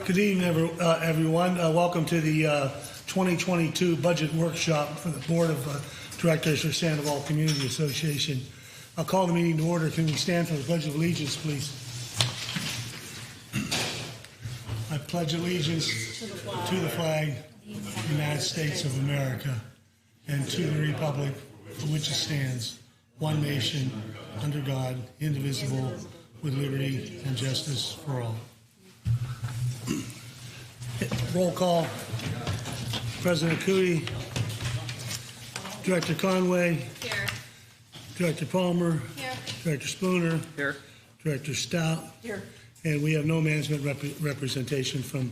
Good evening, everyone. Welcome to the 2022 Budget Workshop for the Board of Directors for Sandoval Community Association. I'll call the meeting to order. Can we stand for the Pledge of Allegiance, please? I pledge allegiance to the flag of the United States of America and to the republic for which it stands, one nation, under God, indivisible, with liberty and justice for all. Roll call. President Cootie, Director Conway, here. Director Palmer, Here. Director Spooner, Here. Director Stout, Here. and we have no management representation from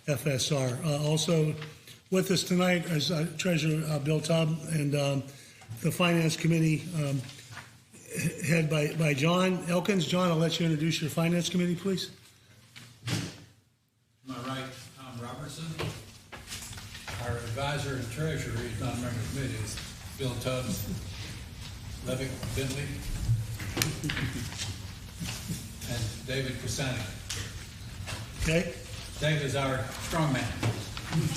FSR. Also with us tonight is Treasurer Bill Tubb and the Finance Committee head by John Elkins. John, I'll let you introduce your Finance Committee, please. To my right, Tom Robertson. Our advisor and treasurer, he's not a member of the committee, is Bill Tubbs, Levick Bentley, and David Cassani. Okay? Dave is our strong man.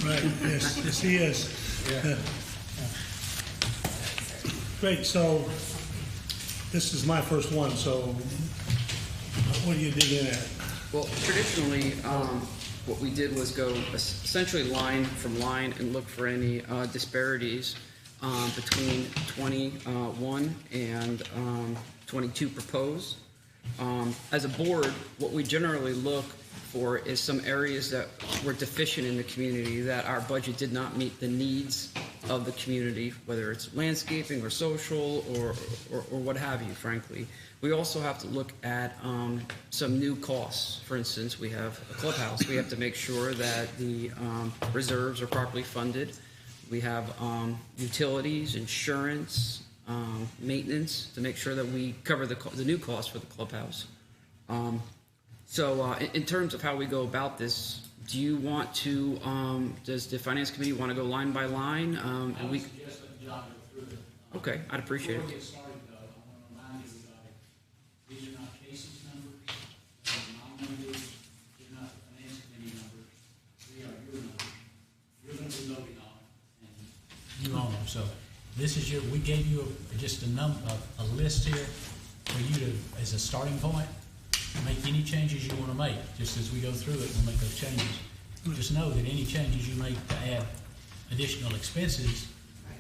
Right, yes, he is. Yeah. Great, so this is my first one, so what do you dig in at? Well, traditionally, what we did was go essentially line from line and look for any disparities between 21 and 22 proposed. As a board, what we generally look for is some areas that were deficient in the community, that our budget did not meet the needs of the community, whether it's landscaping or social or what have you, frankly. We also have to look at some new costs. For instance, we have a clubhouse. We have to make sure that the reserves are properly funded. We have utilities, insurance, maintenance to make sure that we cover the new costs for the clubhouse. So in terms of how we go about this, do you want to, does the Finance Committee want to go line by line? I would suggest that John go through it. Okay, I'd appreciate Before we it. get started, though, I want to remind everybody, these are not Casey's numbers, these are my numbers, these are not the Finance Committee numbers, they are your numbers. You're going to be voting on it, and you own them. So this is we gave you just a list here for you to, as a starting point, make any changes you want to make. Just as we go through it, we'll make those changes. Just know that any changes you make to add additional expenses,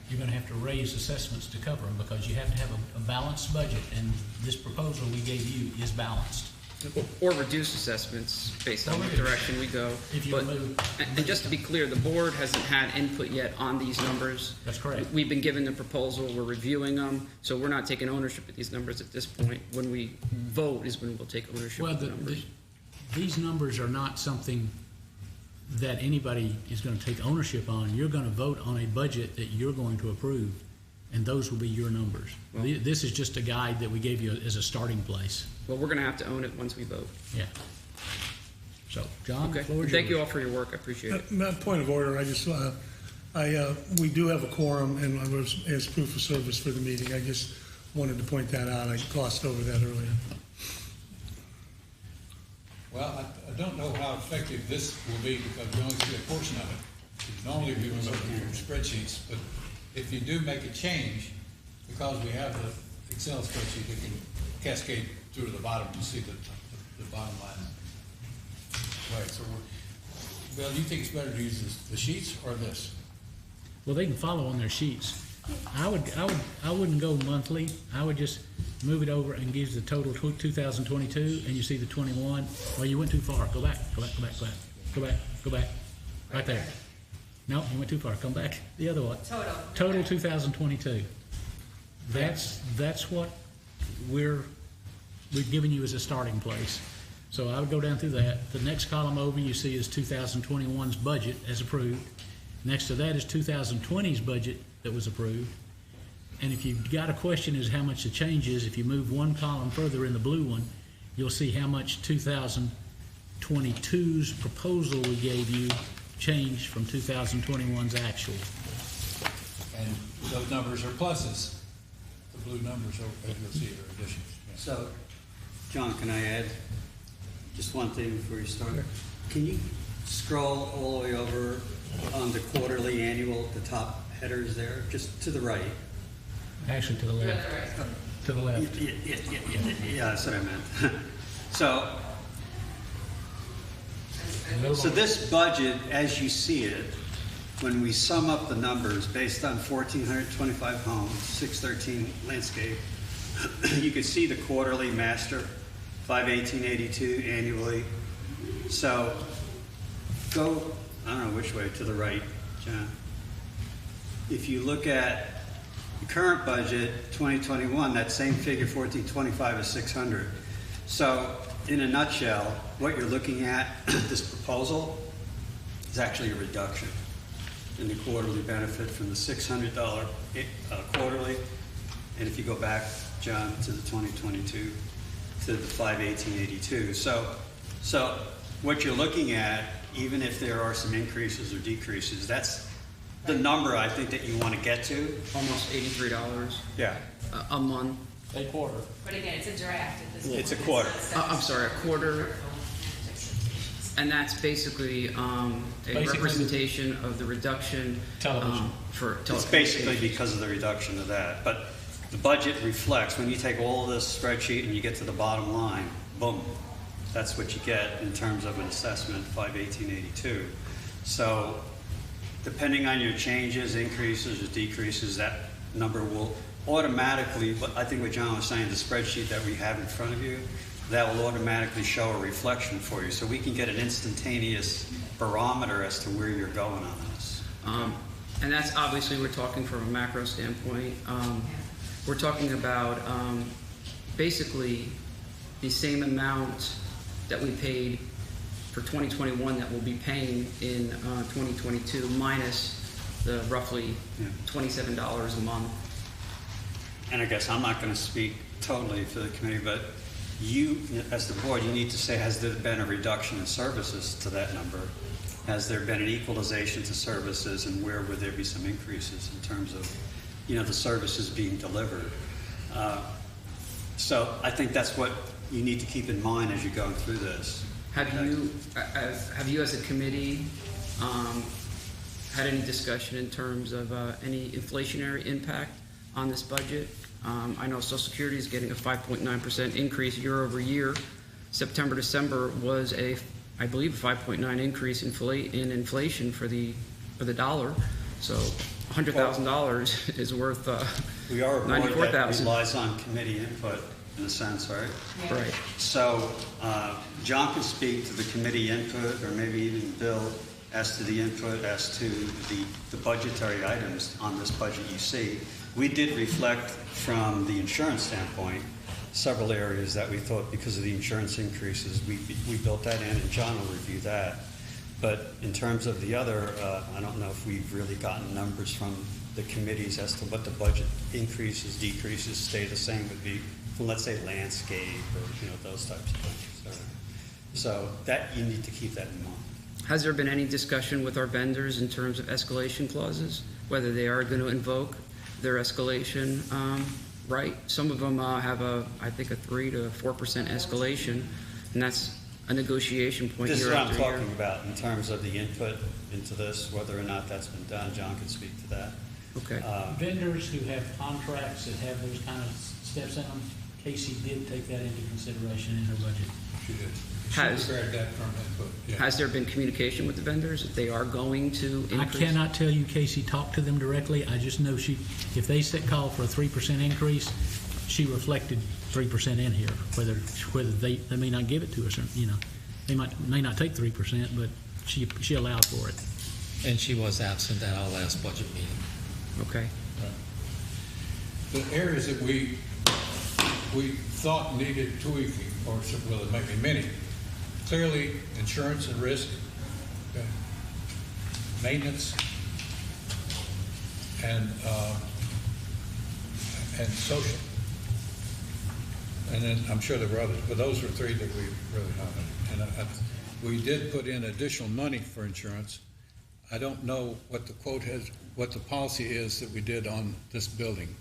you're going to have to raise assessments to cover them, because you have to have a balanced budget, and this proposal we gave you is balanced. Or reduce assessments based on the direction we go. If you But, move. and just to be clear, the board hasn't had input yet on these numbers. That's correct. We've been given the proposal, we're reviewing them, so we're not taking ownership of these numbers at this point. When we vote is when we'll take ownership Well, of the numbers. these numbers are not something that anybody is going to take ownership on. You're going to vote on a budget that you're going to approve, and those will be your numbers. Well, This is just a guide that we gave you as a starting place. Well, we're going to have to own it once we vote. Yeah. So, John, Okay, the floor is thank you yours. all for your work, I appreciate it. Point of order, we do have a quorum, and I was as proof of service for the meeting. I just wanted to point that out. I glossed over that earlier. Well, I don't know how effective this will be, because we only see a portion of it. Normally we would look at your spreadsheets, but if you do make a change, because we have the Excel spreadsheet, it can cascade through to the bottom to see the bottom line. Right, so Bill, do you think it's better to use the sheets or this? Well, they can follow on their sheets. I wouldn't go monthly. I would just move it over and give the total 2022, and you see the 21. Well, you went too far. Go back. Go back. Right there. No, you went too far. Come back. The other one. Total 2022. That's what we've given you as a starting place. So I would go down through that. The next column over you see is 2021's budget as approved. Next to that is 2020's budget that was approved. And if you've got a question as how much the change is, if you move one column further in the blue one, you'll see how much 2022's proposal we gave you changed from 2021's actual. And those numbers are pluses. The blue numbers are, as you'll see, are additions. Yeah. So, John, can I add just one thing before you start? Can you scroll all the way over on the quarterly, annual, the top headers there, just to the right. Actually, to the left. To the left. Yeah, that's what I meant. So this budget, as you see it, when we sum up the numbers based on 1,425 homes, 613 landscape, you can see the quarterly master, 51882 annually. So go, I don't know which way, to the right, John. If you look at the current budget, 2021, that same figure, 1425, is 600. So in a nutshell, what you're looking at, this proposal, is actually a reduction in the quarterly benefit from the $600 quarterly. And if you go back, John, to the 2022, to the 51882. So what you're looking at, even if there are some increases or decreases, that's the number I think that you want to get to. Almost $83 Yeah. a month. A quarter. But again, it's a draft at this point. It's a quarter. I'm sorry, a quarter. And that's basically a representation of the reduction Television. For It's basically because of the reduction of that. But the budget reflects, when you take all of this spreadsheet and you get to the bottom line, boom, that's what you get in terms of an assessment, 51882. So depending on your changes, increases or decreases, that number will automatically, I think what John was saying, the spreadsheet that we have in front of you, that will automatically show a reflection for you. So we can get an instantaneous barometer as to where you're going on this. And that's obviously, we're talking from a macro standpoint. We're talking about basically the same amount that we paid for 2021 that we'll be paying in 2022 minus the roughly $27 a month. And I guess I'm not going to speak totally for the committee, but you, as the board, you need to say, has there been a reduction in services to that number? Has there been an equalization to services, and where would there be some increases in terms of, the services being delivered? So I think that's what you need to keep in mind as you're going through this. Have you as a committee had any discussion in terms of any inflationary impact on this budget? I know Social Security is getting a 5.9% increase year over year. September, December was I believe, a 5.9 increase in inflation for the dollar. So $100,000 is worth we are a board that $94,000. relies on committee input in a sense, right? Yeah. Right. So John can speak to the committee input, or maybe even Bill, as to the input as to the budgetary items on this budget you see. We did reflect from the insurance standpoint several areas that we thought, because of the insurance increases, we built that in, and John will review that. But in terms of the other, I don't know if we've really gotten numbers from the committees as to what the budget increases, decreases, stay the same would be from, let's say, landscape or those types of things. So that you need to keep that in mind. Has there been any discussion with our vendors in terms of escalation clauses, whether they are going to invoke their escalation right? Some of them have I think a 3 to 4% escalation, and that's a negotiation point This is year what I'm after year. talking about in terms of the input into this, whether or not that's been done. John can speak to that. Okay. Vendors who have contracts that have those kind of steps in them, Casey did take that into consideration in her budget. She did. Has- She prepared that from input, yeah. Has there been communication with the vendors that they are going to I increase? cannot tell you Casey talked to them directly. I just know if they call for a 3% increase, she reflected 3% in here. Whether they may not give it to us, or they may not take 3%, but she allowed for it. And she was absent at our last budget meeting. Okay. The areas that we thought needed tweaking, or well, there might be many. Clearly, insurance and risk, okay, maintenance, and social. And then I'm sure there were others, but those were three that we really highlighted. And we did put in additional money for insurance. I don't know what the quote has, what the policy is that we did on this building.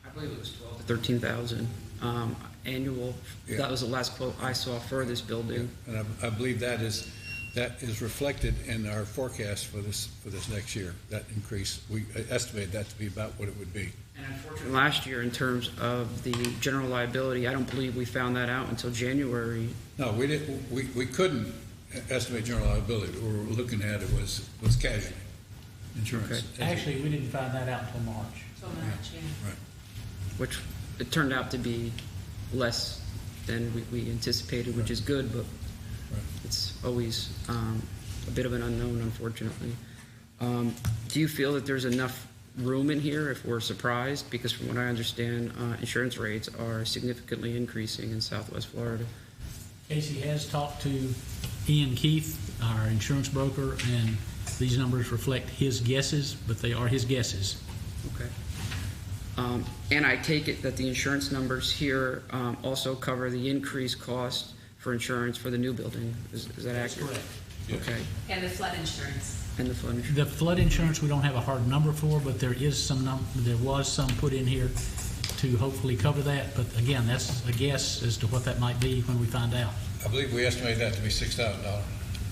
I believe it was 12 to 13,000 annual. Yeah. That was the last quote I saw for this building. And I believe that is that is reflected in our forecast for this next year. That increase, we estimated that to be about what it would be. And unfortunately, last year, in terms of the general liability, I don't believe we found that out until January. No, we didn't. We couldn't estimate general liability. What we were looking at it was casualty insurance. Okay. Actually, we didn't find that out until March. So March, yeah. Right. Which it turned out to be less than we anticipated, which is good, but Right. it's always a bit of an unknown, unfortunately. Do you feel that there's enough room in here if we're surprised? Because from what I understand, insurance rates are significantly increasing in Southwest Florida. Casey has talked to Ian Keith, our insurance broker, and these numbers reflect his guesses, but they are his guesses. Okay. And I take it that the insurance numbers here also cover the increased cost for insurance for the new building. Is that accurate? correct. Yes. Okay. And the flood insurance. And the flood insurance? The flood insurance, we don't have a hard number for, but there is there was some put in here to hopefully cover that. But again, that's a guess as to what that might be when we find out. I believe we estimated that to be $6,000.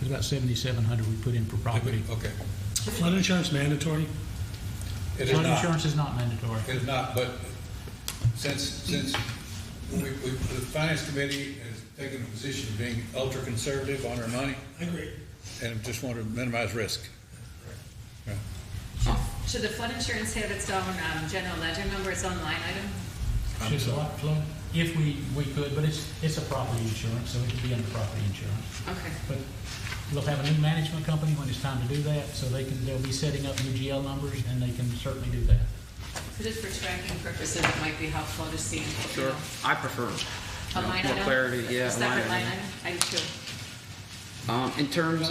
It's about $7,700 we put in for property. Okay. Flood insurance mandatory? It is Flood not. insurance is not mandatory. It is not, but since the Finance Committee has taken a position of being ultra conservative on our money, I agree. and just want to minimize risk. Yeah. Should the flood insurance have its own general ledger number, its own line item? Should what, flood? If we could, but it's a property insurance, so it could be under property insurance. Okay. But we'll have a new management company when it's time to do that, so they'll be setting up new GL numbers, and they can certainly do that. So just for tracking purposes, it might be helpful to see. Sure. I prefer A line more item? clarity. Yeah, A separate line item? I do too. In terms,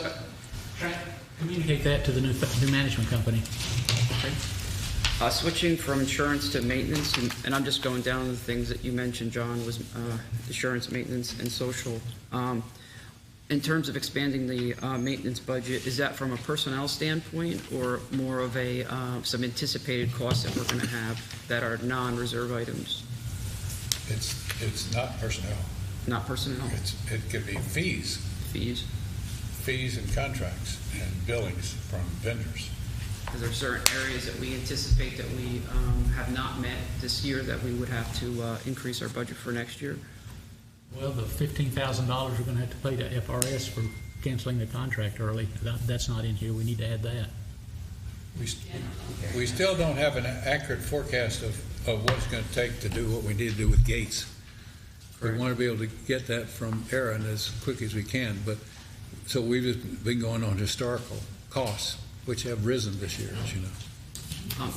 Communicate that to the new management company. switching from insurance to maintenance, and I'm just going down the things that you mentioned, John, was insurance, maintenance, and social. In terms of expanding the maintenance budget, is that from a personnel standpoint or more of a some anticipated costs that we're going to have that are non-reserve items? It's not personnel. Not personnel, It could be fees fees. and contracts and billings from vendors. Is there certain areas that we anticipate that we have not met this year that we would have to increase our budget for next year? Well, the $15,000 we're going to have to pay to FRS for canceling the contract early, that's not in here. We need to add that. We still don't have an accurate forecast of what it's going to take to do what we need to do with gates. We want to be able to get that from Aaron as quick as we can, but so we've just been going on historical costs, which have risen this year, as you know.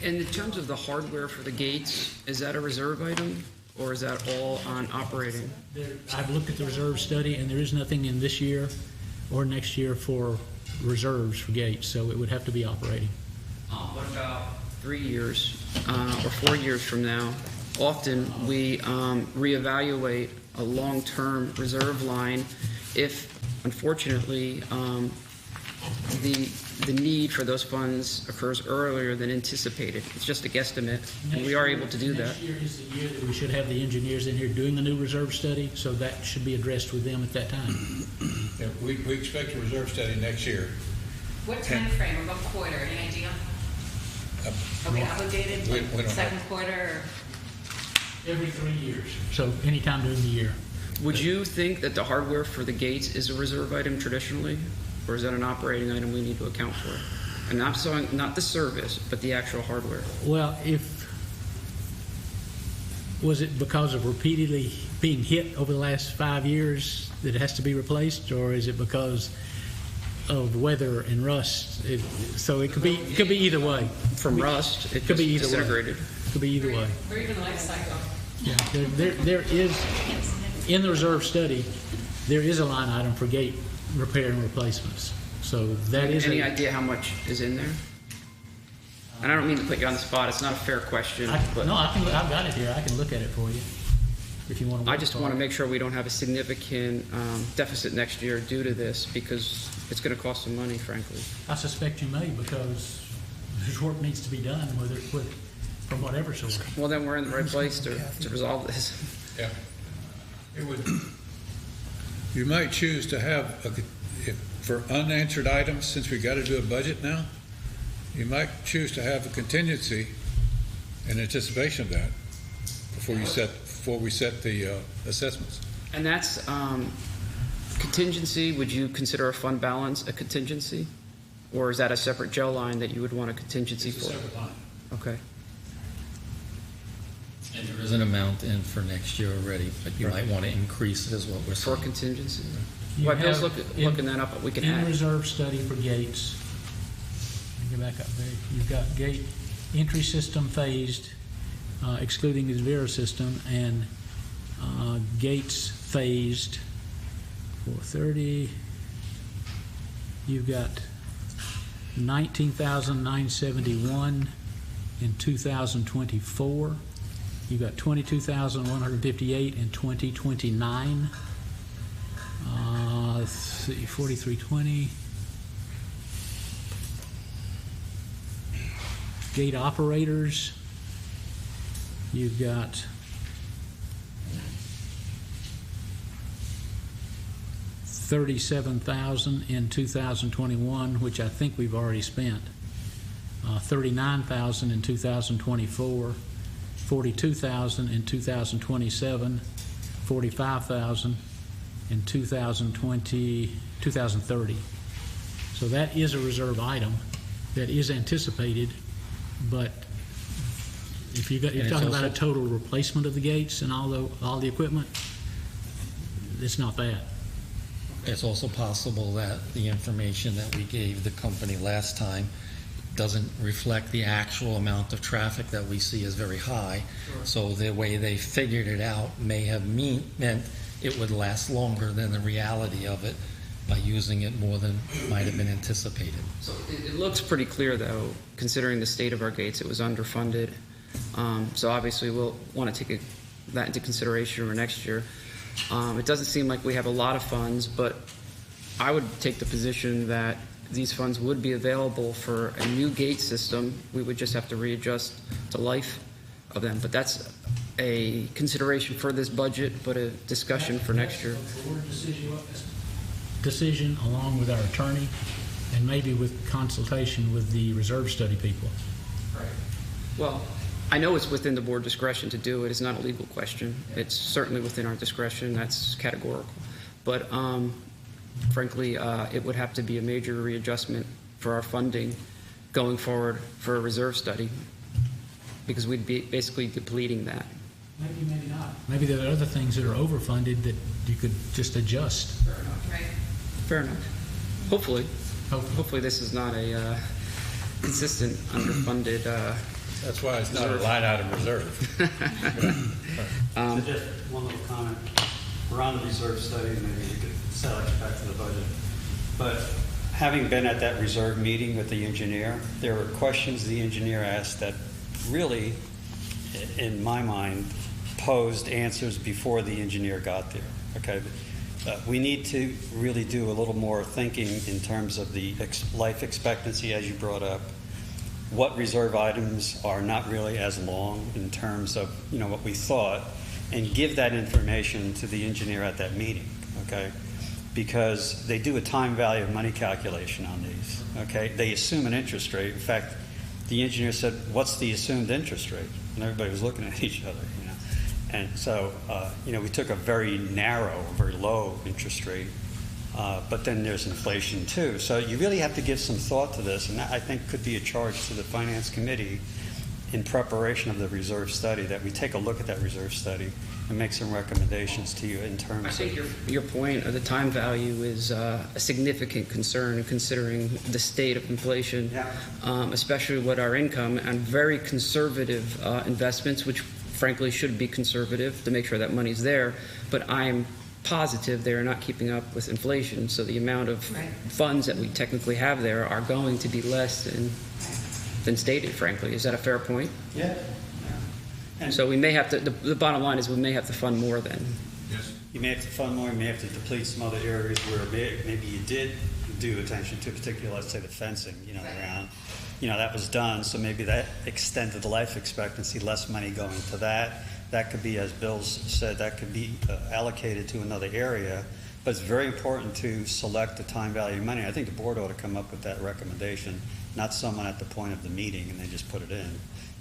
And in terms of the hardware for the gates, is that a reserve item or is that all on operating? I've looked at the reserve study, and there is nothing in this year or next year for reserves for gates, so it would have to be operating. What about 3 years or 4 years from now? Often we reevaluate a long-term reserve line if, unfortunately, the need for those funds occurs earlier than anticipated. It's just a guesstimate, and we are able to do that. Next year is the year that we should have the engineers in here doing the new reserve study, so that should be addressed with them at that time. Yeah, we expect a reserve study next year. What time frame or what quarter, any idea? Are we obligated, We like don't have- second quarter or? Every 3 years, so anytime during the year. Would you think that the hardware for the gates is a reserve item traditionally, or is that an operating item we need to account for? And I'm saying not the service, but the actual hardware. Well, was it because of repeatedly being hit over the last 5 years that it has to be replaced, or is it because of weather and rust? So it could be either way. From rust, it Could be just either way. disintegrated. Could be either way. Or even life cycle? Yeah, there is, in the reserve study, there is a line item for gate repair and replacements. So that is Any idea how much is in there? And I don't mean to put you on the spot. It's not a fair question, but I've got it here. I can look at it for you if you want to. I just want to make sure we don't have a significant deficit next year due to this, because it's going to cost some money, frankly. I suspect you may, because there's work needs to be done, from whatever source. Well, then we're in the right place to resolve this. Yeah. It would, You might choose to have, for unanswered items, since we got to do a budget now, you might choose to have a contingency in anticipation of that before we set the assessments. And that's contingency. Would you consider a fund balance a contingency? Or is that a separate Joe line that you would want a contingency It's a for? separate line. Okay. And there is an amount in for next year already, but you might want to increase it is what we're For saying. contingency? You Well, Bill's have looking that up, but we can In add. reserve study for gates, let me go back up there, you've got gate entry system phased, excluding the Vera system, and gates phased, 430. You've got 19,971 in 2024. You've got 22,158 in 2029. Let's see, 4320. Gate operators, you've got 37,000 in 2021, which I think we've already spent. 39,000 in 2024, 42,000 in 2027, 45,000 in 2030. So that is a reserve item that is anticipated, but if you're it's talking about a also- total replacement of the gates and all the equipment, it's not that. It's also possible that the information that we gave the company last time doesn't reflect the actual amount of traffic that we see as very high. So the way they figured it out may have meant it would last longer than the reality of it by using it more than might have been anticipated. So it looks pretty clear, though, considering the state of our gates, it was underfunded. So obviously, we'll want to take that into consideration for next year. It doesn't seem like we have a lot of funds, but I would take the position that these funds would be available for a new gate system. We would just have to readjust the life of them. But that's a consideration for this budget, but a discussion for next year. That's a board decision along with our attorney and maybe with consultation with the reserve study people. Well, I know it's within the board discretion to do it. It's not a legal question. It's certainly within our discretion. That's categorical. But frankly, it would have to be a major readjustment for our funding going forward for a reserve study, because we'd be basically depleting that. Maybe, maybe not. Maybe there are other things that are overfunded that you could just adjust. Right. Fair enough. Hopefully. Hopefully. Hopefully this is not a consistent underfunded. That's why it's not a line item reserve. So just one little comment. We're on the reserve study, and maybe we could sell it back to the budget. But having been at that reserve meeting with the engineer, there were questions the engineer asked that really, in my mind, posed answers before the engineer got there. Okay, we need to really do a little more thinking in terms of the life expectancy, as you brought up. What reserve items are not really as long in terms of what we thought, and give that information to the engineer at that meeting. Okay, because they do a time value of money calculation on these. Okay, they assume an interest rate. In fact, the engineer said, "What's the assumed interest rate?" And everybody was looking at each other. And so, we took a very narrow, very low interest rate, but then there's inflation too. So you really have to give some thought to this, and that, I think, could be a charge to the Finance Committee in preparation of the reserve study, that we take a look at that reserve study and make some recommendations to you in terms I think of... your point of the time value is a significant concern considering the state of inflation, Yeah. Especially with our income and very conservative investments, which frankly should be conservative to make sure that money's there. But I'm positive they're not keeping up with inflation, so the amount of Right. funds that we technically have there are going to be less than stated, frankly. Is that a fair point? Yeah. And So we may have to, the bottom line is we may have to fund more then. Yes. you may have to fund more, you may have to deplete some other areas where maybe you did do attention to, particularly, let's say, the fencing, around. That was done, so maybe that extended the life expectancy, less money going to that. That could be, as Bill said, that could be allocated to another area But it's very important to select the time value of money. I think the board ought to come up with that recommendation, not someone at the point of the meeting and they just put it in.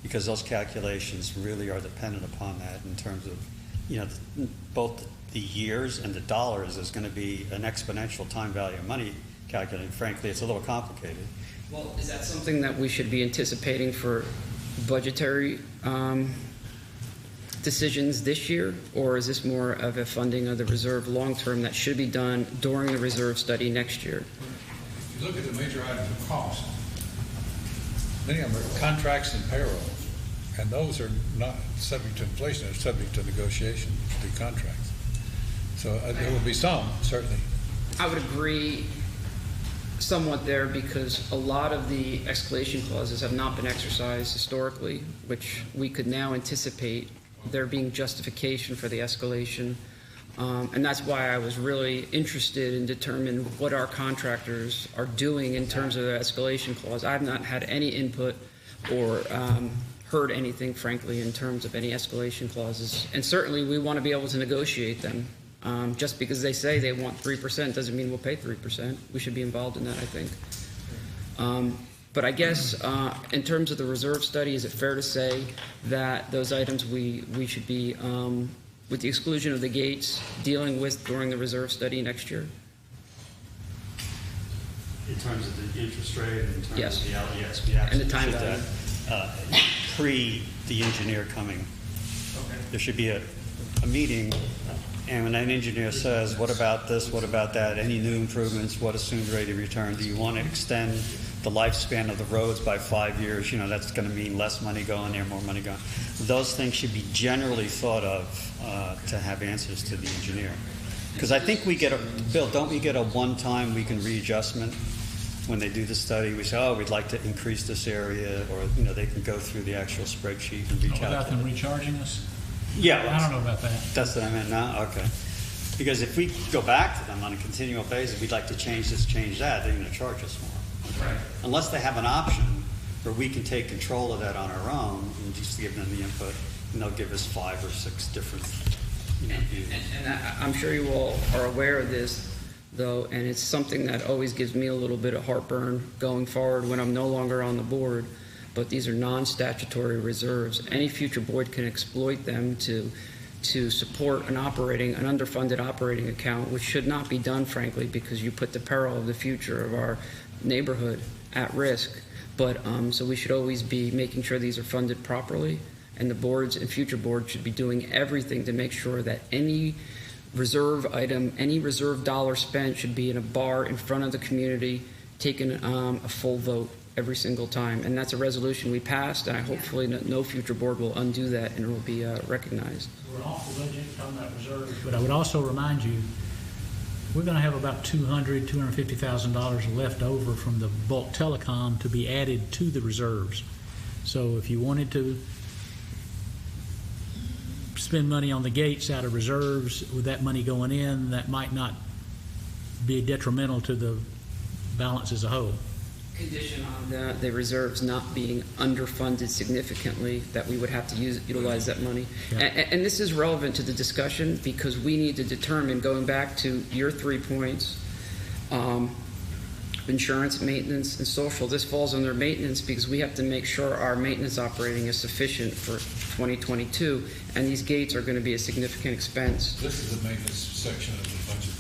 Because those calculations really are dependent upon that in terms of, both the years and the dollars is going to be an exponential time value of money calculating. Frankly, it's a little complicated. Well, is that something that we should be anticipating for budgetary decisions this year? Or is this more of a funding of the reserve long-term that should be done during the reserve study next year? If you look at the major items of cost, many of them are contracts and payrolls, and those are not subject to inflation, they're subject to negotiation through contracts. So there will be some, certainly. I would agree somewhat there because a lot of the escalation clauses have not been exercised historically, which we could now anticipate there being justification for the escalation. And that's why I was really interested in determining what our contractors are doing in terms of the escalation clause. I've not had any input or heard anything, frankly, in terms of any escalation clauses. And certainly we want to be able to negotiate them. Just because they say they want 3% doesn't mean we'll pay 3%. We should be involved in that, I think. But I guess in terms of the reserve study, is it fair to say that those items we should be, with the exclusion of the gates, dealing with during the reserve study next year? In terms of the interest rate, in terms Yes. of the yes, we And the absolutely time should value. pre the engineer coming. There should be a meeting, and when an engineer says, what about this, what about that, any new improvements, what assumed rate of return, do you want to extend the lifespan of the roads by 5 years? That's going to mean less money going there, more money going. Those things should be generally thought of to have answers to the engineer. Because I think we get Bill, don't we get a one-time weekend readjustment when they do the study? We say, oh, we'd like to increase this area, or, they can go through the actual spreadsheet and Without them recalculate. recharging us? Yeah. I don't know about that. That's what I meant now? Okay. Because if we go back to them on a continual basis, we'd like to change this, change that, they're going to charge us more. Right. Unless they have an option where we can take control of that on our own and just give them the input, and they'll give us 5 or 6 different views. And I'm sure you all are aware of this, though, and it's something that always gives me a little bit of heartburn going forward when I'm no longer on the board. But these are non-statutory reserves. Any future board can exploit them to support an underfunded operating account, which should not be done, frankly, because you put the peril of the future of our neighborhood at risk. But so we should always be making sure these are funded properly, and the boards and future boards should be doing everything to make sure that any reserve item, any reserve dollar spent should be in a bar in front of the community, taking a full vote every single time. And that's a resolution we passed, and hopefully no future board will undo that and it will be recognized. We're off the budget, talking about reserves, but I would also remind you, we're going to have about $250,000 left over from the bulk telecom to be added to the reserves. So if you wanted to spend money on the gates out of reserves with that money going in, that might not be detrimental to the balance as a whole. Condition on the reserves not being underfunded significantly, that we would have to utilize that money. Yeah. And this is relevant to the discussion because we need to determine, going back to your 3 points, insurance, maintenance, and social. This falls under maintenance because we have to make sure our maintenance operating is sufficient for 2022, and these gates are going to be a significant expense. This is the maintenance section of the budget.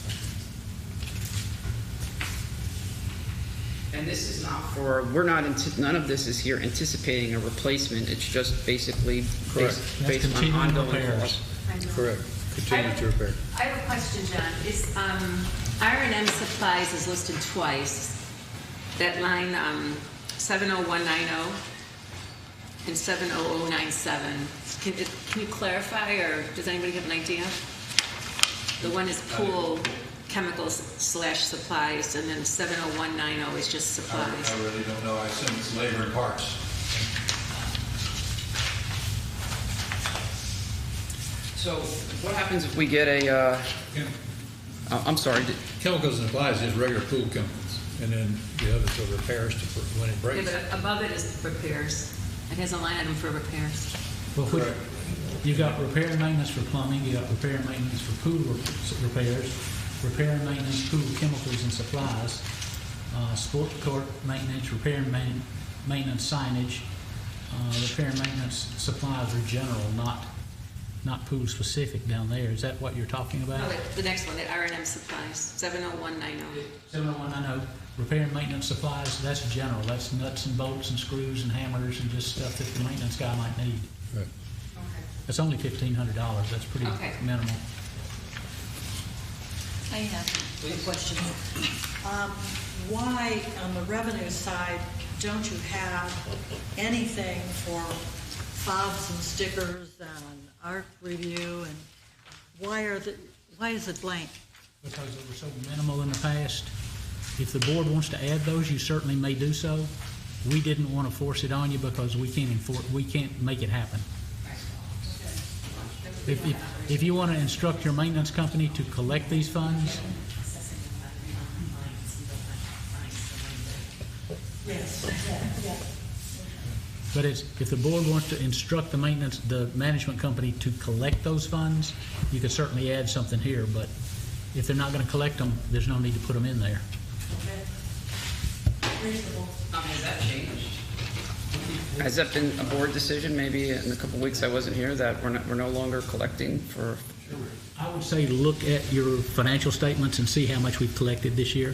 And this is not for, none of this is here anticipating a replacement. It's just basically Correct. based on continuing ongoing repairs. costs. Correct. Continue to repair. I have a question, John. Is R&M supplies is listed twice. That line 70190 and 70097. Can you clarify, or does anybody have an idea? The one is pool chemicals / supplies, and then 70190 is just supplies. I really don't know. I assume it's labor and parts. So what happens if we get a, I'm sorry, Chemicals and supplies is regular pool chemicals, and then the others are repairs when it Yeah, breaks. but above it is repairs. It has a line item for repairs. Well, you've got repair and maintenance for plumbing, you got repair and maintenance for pool repairs, repair and maintenance, pool chemicals and supplies, sport court maintenance, repair and maintenance signage, repair and maintenance supplies are general, not pool specific down there. Is that what you're talking about? No, the next one, the R&M supplies, 70190. 70190, repair and maintenance supplies, that's general. That's nuts and bolts and screws and hammers and just stuff that the maintenance guy might need. Okay. That's only $1,500. That's pretty Okay. minimal. I have a question. Why, on the revenue side, don't you have anything for fobs and stickers and art review, and why is it blank? Because they were so minimal in the past. If the board wants to add those, you certainly may do so. We didn't want to force it on you because we can't make it happen. If you want to instruct your maintenance company to collect these funds, but if the board wants to instruct the management company to collect those funds, you could certainly add something here, but if they're not going to collect them, there's no need to put them in there. Reasonable. Has that changed? Has that been a board decision, maybe in a couple of weeks I wasn't here, that we're no longer collecting for? I would say look at your financial statements and see how much we've collected this year.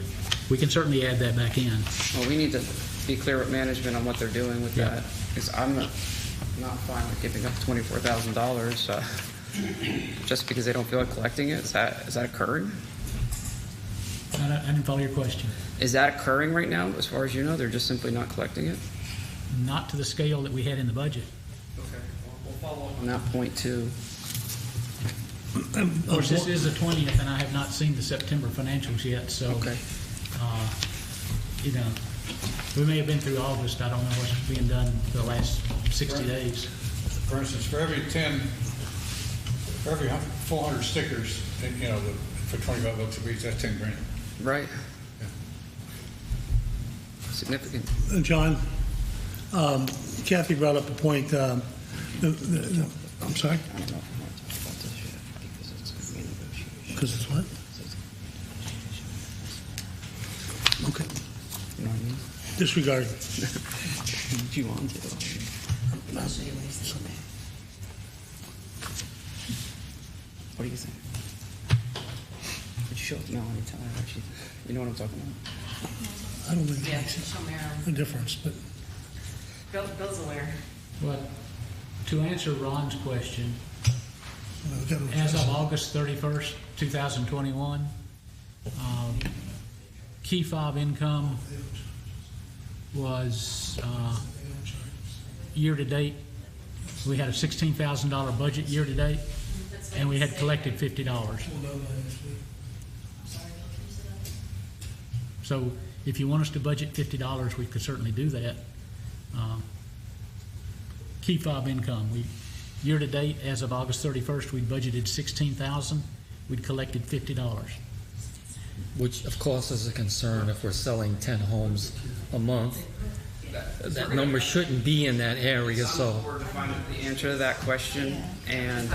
We can certainly add that back in. Well, we need to be clear with management on what they're doing with Yeah. that. Because I'm not fine with giving up $24,000 just because they don't feel like collecting it. Is that occurring? I didn't follow your question. Is that occurring right now, as far as you know? They're just simply not collecting it? Not to the scale that we had in the budget. Okay. We'll follow up on that point, too. Of course, this is the 20th, and I have not seen the September financials yet, so, Okay. You know, we may have been through August. I don't know what's being done for the last 60 days. For instance, for every 400 stickers, you know, for $25 a piece, that's $10,000. Right. Significant. John, Kathy brought up a point, I'm sorry? I don't know if I want to talk about this yet because it's going to be a negotiation. Because it's what? Okay, You know what I mean? disregard. Do you want to? What do you think? Would you show it? No, anytime. Actually, you know what I'm talking about. I don't think it Yeah, makes show Marilyn. a difference, but Bill's aware. But to answer Ron's question, we've got to as of address it. August 31st, 2021, key fob income was year-to-date, we had a $16,000 budget year-to-date, and we had collected $50. So if you want us to budget $50, we could certainly do that. Key fob income, year-to-date, as of August 31st, we budgeted $16,000, we'd collected $50. Which, of course, is a concern if we're selling 10 homes a month. That number shouldn't be in that area, so. Board to find the answer to that question and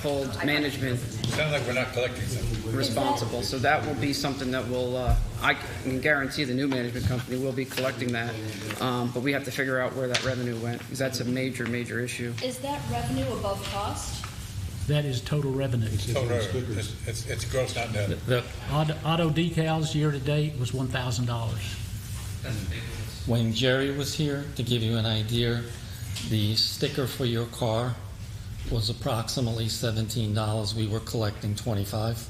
hold management Sounds like we're not collecting something. responsible. So that will be something that will, I can guarantee the new management company will be collecting that. But we have to figure out where that revenue went, because that's a major, major issue. Is that revenue above cost? That is total revenue. Oh, no, it's gross, not net. The, Auto decals year-to-date was $1,000. when Jerry was here, to give you an idea, the sticker for your car was approximately $17. We were collecting $25.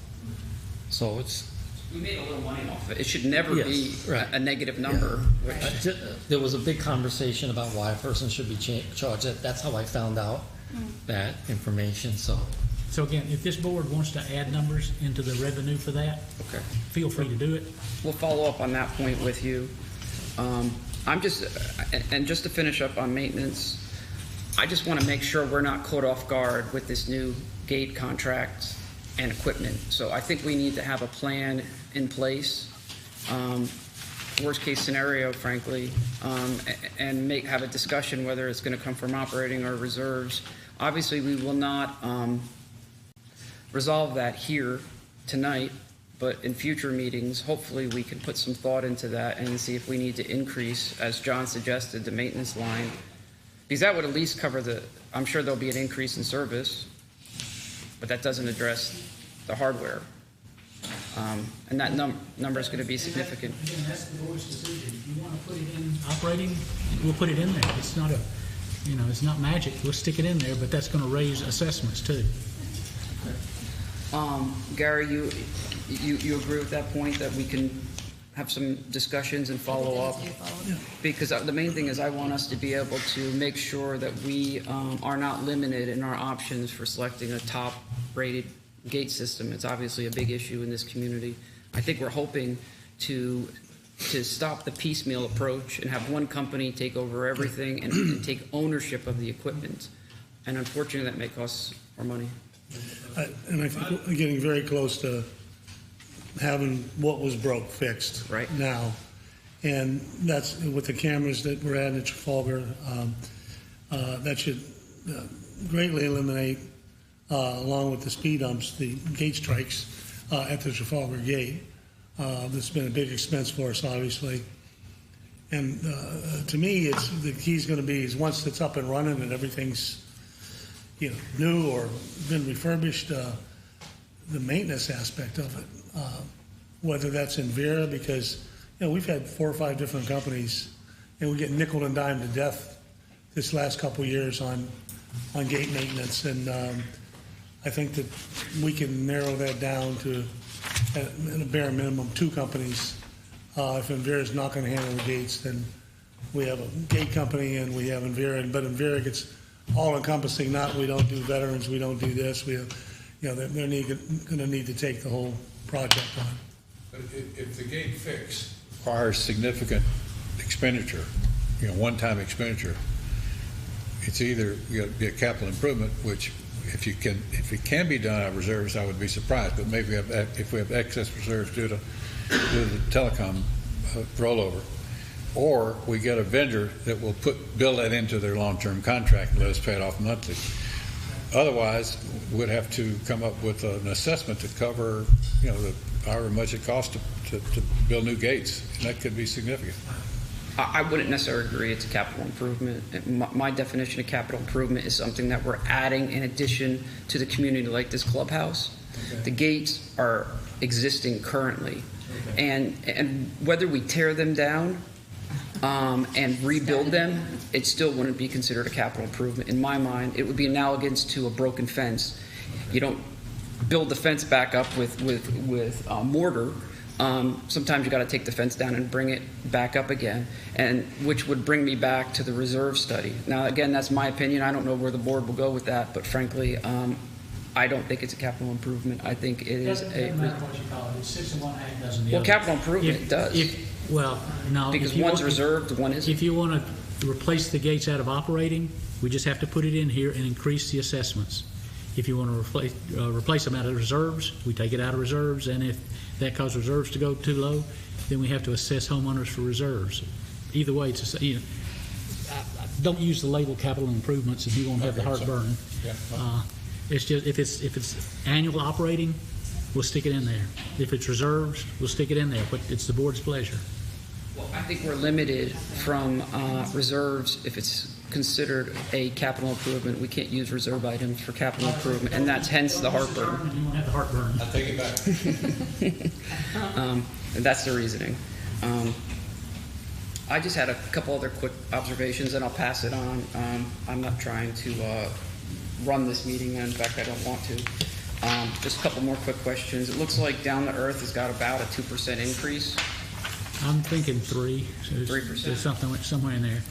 So it's, We made a little money off it. It should never be Yes, right. a negative number. Which, there was a big conversation about why a person should be charged. That's how I found out that information, so. So again, if this board wants to add numbers into the revenue for that, okay. feel free to do it. We'll follow up on that point with you. I'm just, and just to finish up on maintenance, I just want to make sure we're not caught off guard with this new gate contract and equipment. So I think we need to have a plan in place, worst case scenario, frankly, and have a discussion whether it's going to come from operating or reserves. Obviously, we will not resolve that here tonight, But in future meetings, hopefully we can put some thought into that and see if we need to increase, as John suggested, the maintenance line. Because that would at least cover I'm sure there'll be an increase in service, but that doesn't address the hardware. And that number is going to be significant. Again, that's the board's decision. If you want to put it in operating, we'll put it in there. It's not it's not magic. We'll stick it in there, but that's going to raise assessments too. Gary, you agree with that point, that we can have some discussions and follow up? Because the main thing is I want us to be able to make sure that we are not limited in our options for selecting a top-rated gate system. It's obviously a big issue in this community. I think we're hoping to stop the piecemeal approach and have one company take over everything and take ownership of the equipment. And unfortunately, that may cost more money. And I think we're getting very close to having what was broke fixed Right. now. And that's with the cameras that we're adding at Trafalgar. That should greatly eliminate, along with the speed humps, the gate strikes at the Trafalgar gate. That's been a big expense for us, obviously. And to me, the key's going to be is once it's up and running and everything's new or been refurbished, the maintenance aspect of it, whether that's in Vera, because we've had 4 or 5 different companies, and we get nickel and dime to death this last couple of years on gate maintenance, and I think that we can narrow that down to at a bare minimum 2 companies. If Envera's not going to handle the gates, then we have a gate company and we have Envera, but Envera gets all encompassing. Not we don't do veterans, we don't do this. They're going to need to take the whole project on. But if the gate fix requires significant expenditure, one-time expenditure, it's either be a capital improvement, which if it can be done out of reserves, I would be surprised. But maybe if we have excess reserves due to the telecom rollover, or we get a vendor that will build that into their long-term contract and let us pay it off monthly. Otherwise, we'd have to come up with an assessment to cover, however much it costs to build new gates, and that could be significant. I wouldn't necessarily agree it's a capital improvement. My definition of capital improvement is something that we're adding in addition to the community, like this clubhouse. Okay. The gates are existing currently, okay. and whether we tear them down and rebuild them, it still wouldn't be considered a capital improvement. In my mind, it would be analogous to a broken fence. You don't build the fence back up with mortar. Sometimes you got to take the fence down and bring it back up again, and which would bring me back to the reserve study. Now, again, that's my opinion. I don't know where the board will go with that, but frankly, I don't think it's a capital improvement. I think it is Doesn't matter what you call it. It's 6 in one, half a dozen the well, other. capital improvement it does. No. Because one's reserved, one isn't. If you want to replace the gates out of operating, we just have to put it in here and increase the assessments. If you want to replace them out of reserves, we take it out of reserves, and if that causes reserves to go too low, then we have to assess homeowners for reserves. Either way, don't use the label capital improvements if you won't have the heartburn. Yeah. It's just if it's annual operating, we'll stick it in there. If it's reserves, we'll stick it in there. But it's the board's pleasure. Well, I think we're limited from reserves if it's considered a capital improvement. We can't use reserve items for capital improvement, and that's hence the heartburn. You won't have the heartburn. I'll take it back. And that's the reasoning. I just had a couple other quick observations, and I'll pass it on. I'm not trying to run this meeting. In fact, I don't want to. Just a couple more quick questions. It looks like Down to Earth has got about a 2% increase. I'm thinking 3. So 3%. There's something somewhere in there.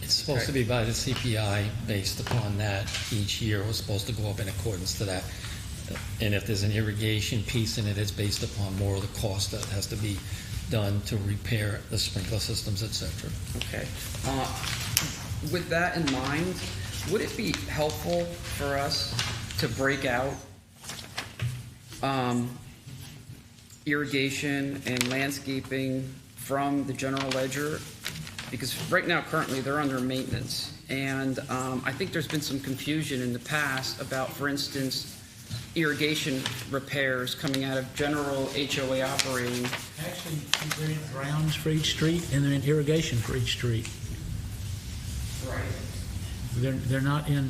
It's supposed to be by the CPI. Based upon that, each year was supposed to go up in accordance to that. And if there's an irrigation piece in it, it's based upon more of the cost that has to be done to repair the sprinkler systems, etc. Okay. With that in mind, would it be helpful for us to break out irrigation and landscaping from the general ledger? Because right now, currently, they're under maintenance. And I think there's been some confusion in the past about, for instance, irrigation repairs coming out of general HOA operating. Actually, they're in grounds for each street, and they're in irrigation for each street. Right. They're not in,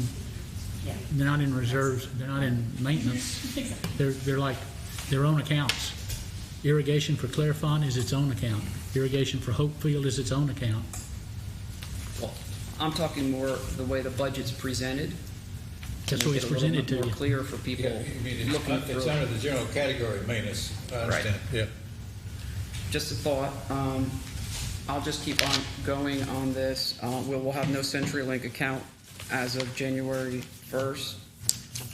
they're not in reserves, they're not in maintenance. They're like their own accounts. Irrigation for Clairfont is its own account. Irrigation for Hopefield is its own account. Well, I'm talking more the way the budget's presented. That's to the way make it's it a little presented bit to more you. clear for people Yeah, you mean looking it's through. under the general category of maintenance, I understand, yeah. Just a thought. I'll just keep on going on this. We'll have no CenturyLink account as of January 1st.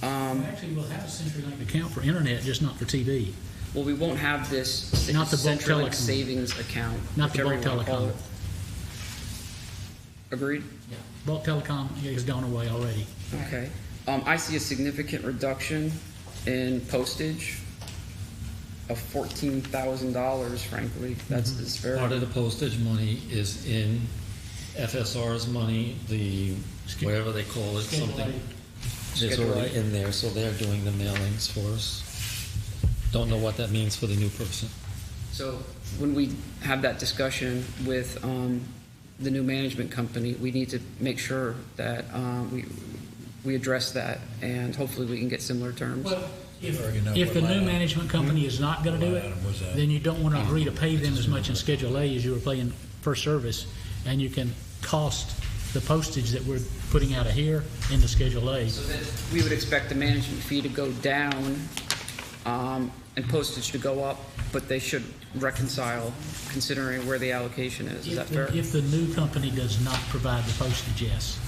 Actually, we'll have a CenturyLink account for internet, just not for TV. Well, we won't have this Not the bulk CenturyLink telecom. savings account. Not the whichever bulk you wanna call telecom. it. Agreed? Bulk telecom has gone away already. Okay. I see a significant reduction in postage of $14,000, frankly. That's Mm-hmm. it's very. Part of the postage money is in FSR's money, the, whatever they call it, Schedule something. A. It's Schedule already A. in there, so they're doing the mailings for us. Don't know what that means for the new person. So when we have that discussion with the new management company, we need to make sure that we address that, and hopefully we can get similar terms. Well, already know if what the line new item- management company is not gonna do Line it, item was that? then you don't wanna agree to pay them as much in Schedule A as you were paying per service, and you can cost the postage that we're putting out of here into Schedule A. So then we would expect the management fee to go down and postage to go up, but they should reconcile considering where the allocation is. Is that fair? If the new company does not provide the postage, yes.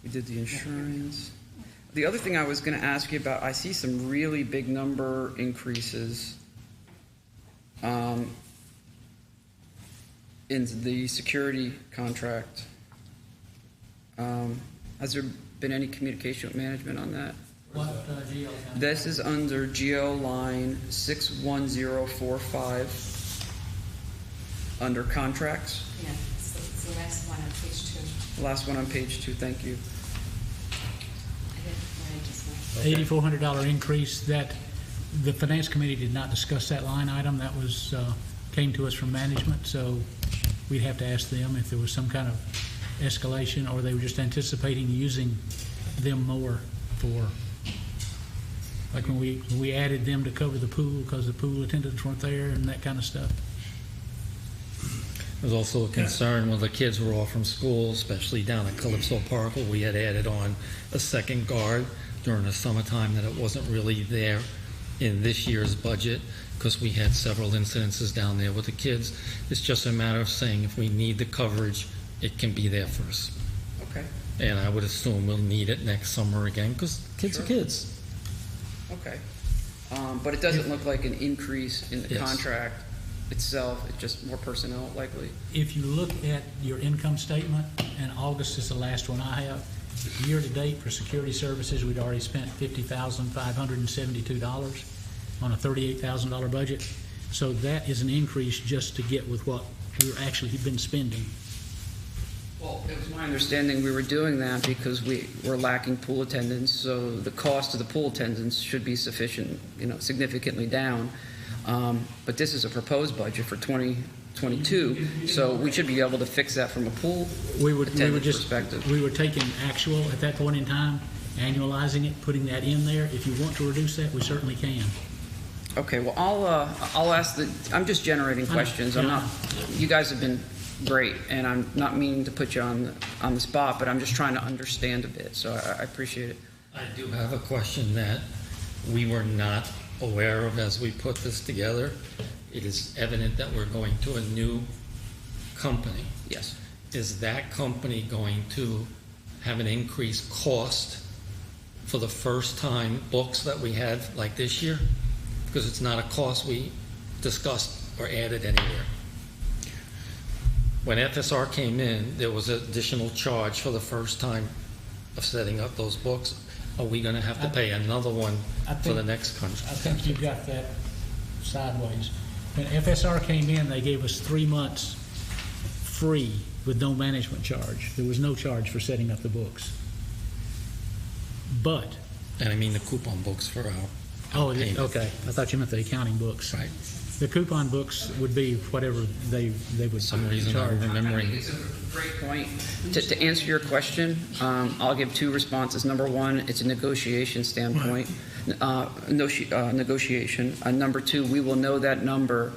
We did the insurance. The other thing I was going to ask you about, I see some really big number increases in the security contract. Has there been any communication with management on that? What, GL account? This is under GO line 61045 under contracts. Yeah, it's the last one on page 2. The last one on page 2, thank you. I didn't write just now. $8,400 increase, that, the finance committee did not discuss that line item, that was, came to us from management, so we'd have to ask them if there was some kind of escalation, or they were just anticipating using them more for, like when we added them to cover the pool, because the pool attendants weren't there and that kind of stuff. There's also a concern when the kids were off from school, especially down at Calypso Park, where we had added on a second guard during the summertime, that it wasn't really there in this year's budget because we had several incidences down there with the kids. It's just a matter of saying if we need the coverage, it can be there first. Okay, And I would assume we'll need it next summer again because kids Sure. are kids. okay. But it doesn't look like an increase in the Yes. contract itself, it's just more personnel likely. If you look at your income statement, and August is the last one I have, year-to-date for security services, we'd already spent $50,572 on a $38,000 budget. So that is an increase just to get with what we've actually been spending. Well, it was my understanding we were doing that because we were lacking pool attendants, so the cost of the pool attendants should be sufficient, significantly down. But this is a proposed budget for 2022, so we should be able to fix that from a pool We would attendant just, perspective. we were taking actual at that point in time, annualizing it, putting that in there. If you want to reduce that, we certainly can. Okay, well, I'll ask I'm just generating questions. I'm not, you guys have been great, and I'm not meaning to put you on the spot, but I'm just trying to understand a bit, so I appreciate it. I do have a question that we were not aware of as we put this together. It is evident that we're going to a new company. Yes. Is that company going to have an increased cost for the first time books that we had like this year? Because it's not a cost we discussed or added anywhere. When FSR came in, there was an additional charge for the first time of setting up those books. Are we going to have to pay another one for the next I contract? think you've got that sideways. When FSR came in, they gave us 3 months free with no management charge. There was no charge for setting up the books. But, And I mean the coupon books for our oh, payment. okay, I thought you meant the accounting books. Right. The coupon books would be whatever they would For some reason I'm charge. remembering. It's a great point. To answer your question, I'll give two responses. Number one, it's a negotiation standpoint, negotiation. Number two, we will know that number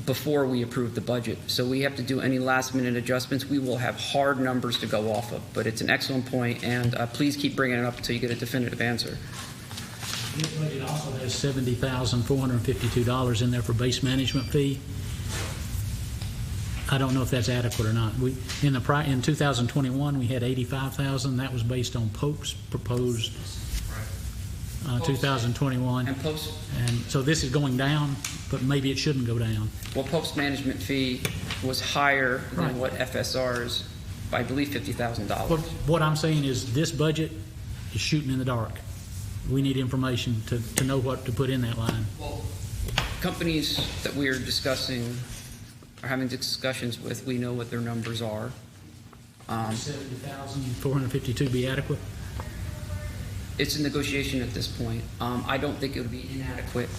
before we approve the budget. So we have to do any last-minute adjustments. We will have hard numbers to go off of. But it's an excellent point, and please keep bringing it up until you get a definitive answer. This budget also has $70,452 in there for base management fee. I don't know if that's adequate or not. In 2021, we had $85,000. That was based on Pope's proposed 2021. And Pope's, And so this is going down, but maybe it shouldn't go down. well, Pope's management fee was higher Right. than what FSR's, by, I believe, $50,000. But what I'm saying is this budget is shooting in the dark. We need information to know what to put in that line. Well, companies that we are discussing, are having discussions with, we know what their numbers are. 70,452 be adequate? It's a negotiation at this point. I don't think it would be inadequate,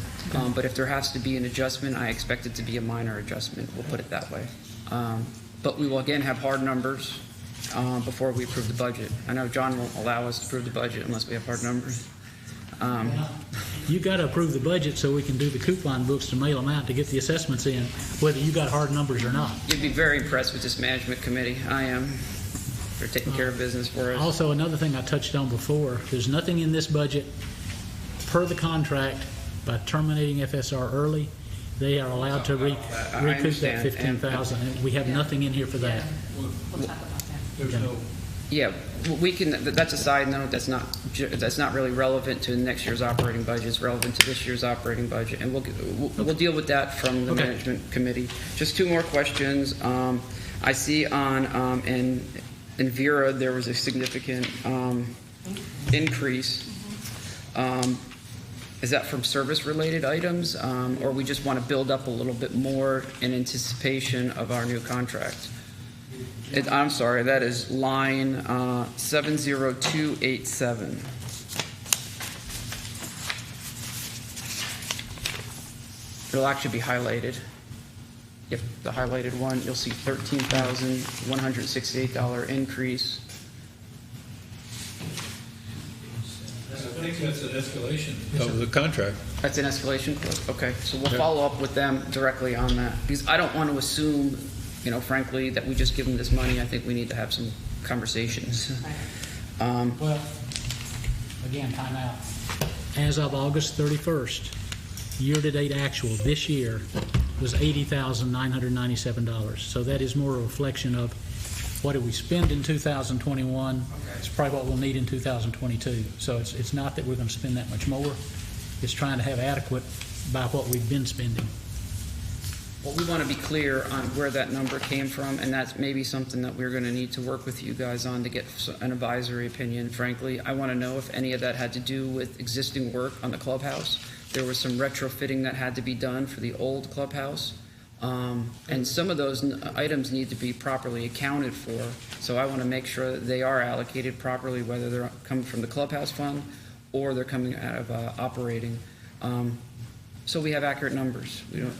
but if there has to be an adjustment, I expect it to be a minor adjustment, we'll put it that way. But we will again have hard numbers before we approve the budget. I know John won't allow us to approve the budget unless we have hard numbers. You got to approve the budget so we can do the coupon books to mail them out to get the assessments in, whether you got hard numbers or not. You'd be very impressed with this management committee. I am. They're taking care of business for us. Also, another thing I touched on before, there's nothing in this budget per the contract. By terminating FSR early, they are allowed to recoup that understand. $15,000. And we have nothing in here for that. There's no, Yeah, we can, that's a side note, that's not really relevant to next year's operating budget, it's relevant to this year's operating budget, and we'll deal with that from the Okay. management committee. Just two more questions. I see on, in Vera, there was a significant increase. Is that from service-related items, or we just want to build up a little bit more in anticipation of our new contract? I'm sorry, that is line 70287. It'll actually be highlighted. If the highlighted one, you'll see $13,168 increase. I think that's an escalation of the contract. That's an escalation clause. Okay, so we'll follow up with them directly on that. Because I don't want to assume, frankly, that we just give them this money. I think we need to have some conversations. Well, again, time out. As of August 31st, year-to-date actual this year was $80,997. So that is more a reflection of what did we spend in 2021. It's probably what we'll need in 2022. So it's not that we're going to spend that much more. It's trying to have adequate by what we've been spending. Well, we want to be clear on where that number came from, and that's maybe something that we're going to need to work with you guys on to get an advisory opinion, frankly. I want to know if any of that had to do with existing work on the clubhouse. There was some retrofitting that had to be done for the old clubhouse. And some of those items need to be properly accounted for. So I want to make sure that they are allocated properly, whether they're coming from the clubhouse fund or they're coming out of operating. So we have accurate numbers. We don't.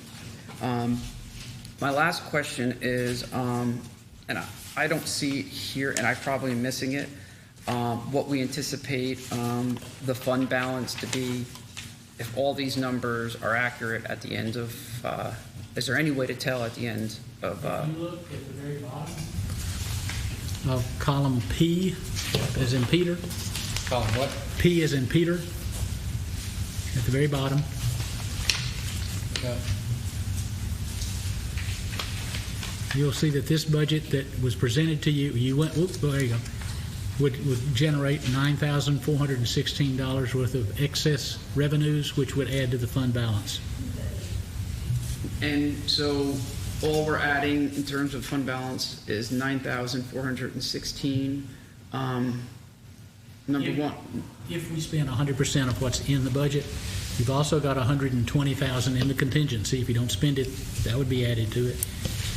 My last question is, and I don't see it here, and I'm probably missing it, what we anticipate the fund balance to be if all these numbers are accurate at the end of, is there any way to tell at the end of? If you look at the very bottom of column P, as in Peter, Colin, what? P as in Peter, at the very bottom, you'll see that this budget that was presented to you, there you go, would generate $9,416 worth of excess revenues, which would add to the fund balance. And so all we're adding in terms of fund balance is 9,416. Number one, If we spend 100% of what's in the budget, you've also got $120,000 in the contingency. If you don't spend it, that would be added to it.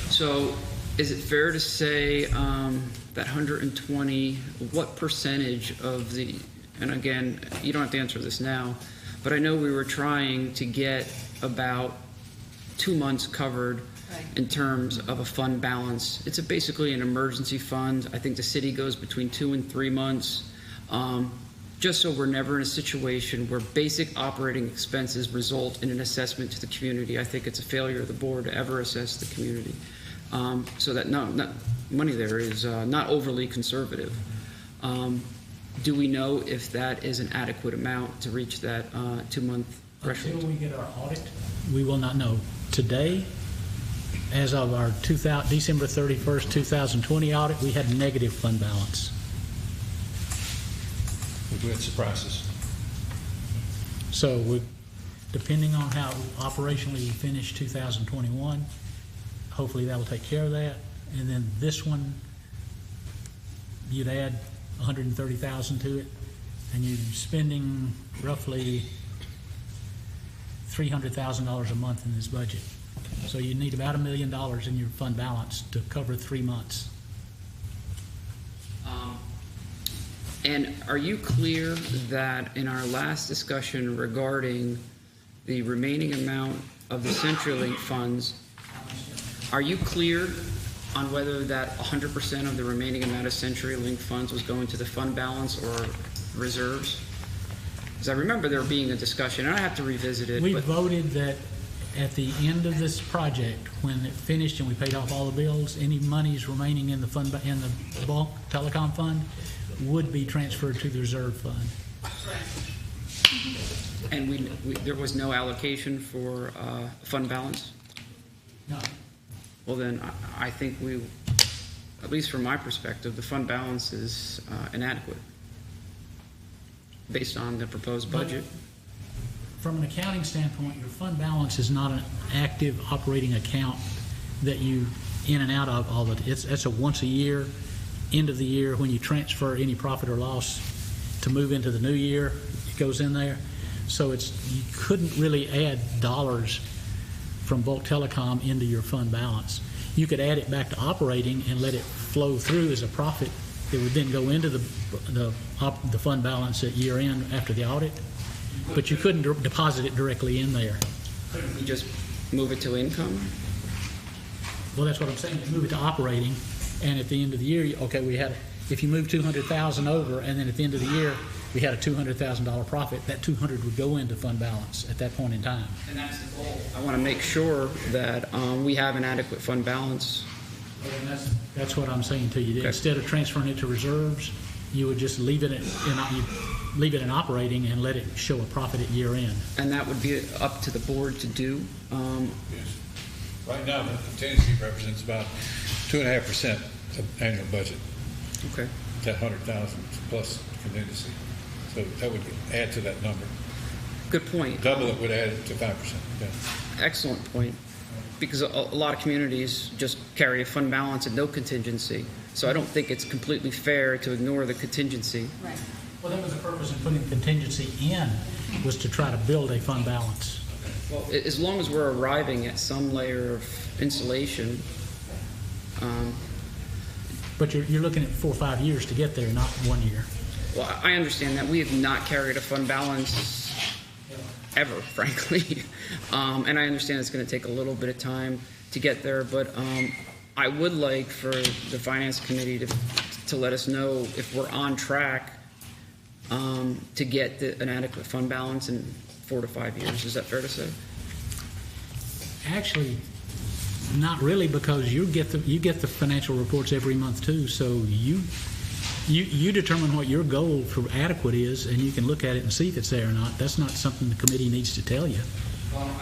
so Is it fair to say that 120, what percentage of the, and again, you don't have to answer this now, but I know we were trying to get about 2 months covered in terms of a fund balance. It's basically an emergency fund. I think the city goes between 2 and 3 months. Just so we're never in a situation where basic operating expenses result in an assessment to the community. I think it's a failure of the board to ever assess the community. So that money there is not overly conservative. Do we know if that is an adequate amount to reach that 2-month threshold? Until we get our audit, we will not know. Today, as of our December 31st, 2020 audit, we had negative fund balance. We had surprises. So depending on how operationally we finish 2021, hopefully that will take care of that. And then this one, you'd add 130,000 to it, and you're spending roughly $300,000 a month in this budget. So you need about $1 million in your fund balance to cover 3 months. And are you clear that in our last discussion regarding the remaining amount of the CenturyLink funds, are you clear on whether that 100% of the remaining amount of CenturyLink funds was going to the fund balance or reserves? Because I remember there being a discussion, and I have to revisit it. We but voted that at the end of this project, when it finished and we paid off all the bills, any monies remaining in the fund, in the bulk telecom fund, would be transferred to the reserve fund. And there was no allocation for fund balance? No. Well, then I think at least from my perspective, the fund balance is inadequate based on the proposed budget. From an accounting standpoint, your fund balance is not an active operating account that you in and out of all the time. That's a once a year, end of the year, when you transfer any profit or loss to move into the new year, it goes in there. So you couldn't really add dollars from bulk telecom into your fund balance. You could add it back to operating and let it flow through as a profit that would then go into the fund balance at year end after the audit, but you couldn't deposit it directly in there. Couldn't we just move it to income? Well, that's what I'm saying. Move it to operating, and at the end of the year, if you move 200,000 over, and then at the end of the year we had a $200,000 profit, that 200 would go into fund balance at that point in time. And that's the goal. I want to make sure that we have an adequate fund balance. And that's what I'm saying to you. Okay. Instead of transferring it to reserves, you would just leave it in operating and let it show a profit at year end. And that would be up to the board to do. Yes. Right now, the contingency represents about 2.5% of annual budget. Okay. That 100,000 plus contingency. So that would add to that number. Good point. Double it would add it to 5%. Yeah. Excellent point. Because a lot of communities just carry a fund balance and no contingency. So I don't think it's completely fair to ignore the contingency. Right. Well, that was the purpose of putting contingency in, was to try to build a fund balance. Well, as long as we're arriving at some layer of insulation. But you're looking at 4 or 5 years to get there, not 1 year. Well, I understand that. We have not carried a fund balance ever, frankly. And I understand it's going to take a little bit of time to get there, but I would like for the Finance Committee to let us know if we're on track to get an adequate fund balance in 4 to 5 years. Is that fair to say? Actually, not really, because you get the financial reports every month too. So you determine what your goal for adequate is, and you can look at it and see if it's there or not. That's not something the committee needs to tell you.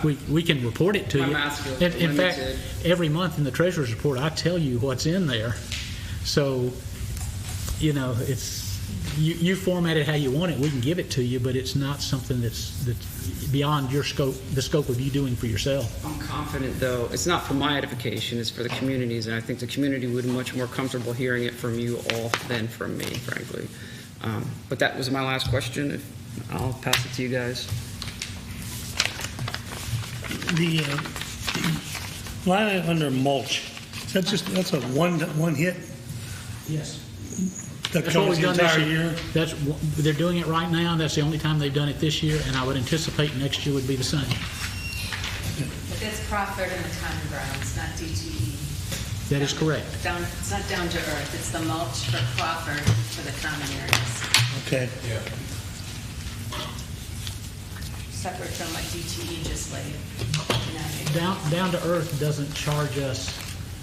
We can report it to you. In fact, every month in the treasurer's report, I tell you what's in there. So, it's you format it how you want it. We can give it to you, but it's not something that's beyond your scope, the scope of you doing for yourself. I'm confident, though. It's not for my edification. It's for the communities, and I think the community would be much more comfortable hearing it from you all than from me, frankly. But that was my last question. I'll pass it to you guys. The line under mulch, Is that just, that's a one hit Yes. that That's what covers we've the done this entire year. year? They're doing it right now, that's the only time they've done it this year, and I would anticipate next year would be the same. But that's Crawford and the common grounds, not DTE. That is correct. It's not down to earth, it's the mulch for Crawford for the common areas, Okay, Yeah. separate from what DTE just laid. You know, Down to Earth doesn't charge us,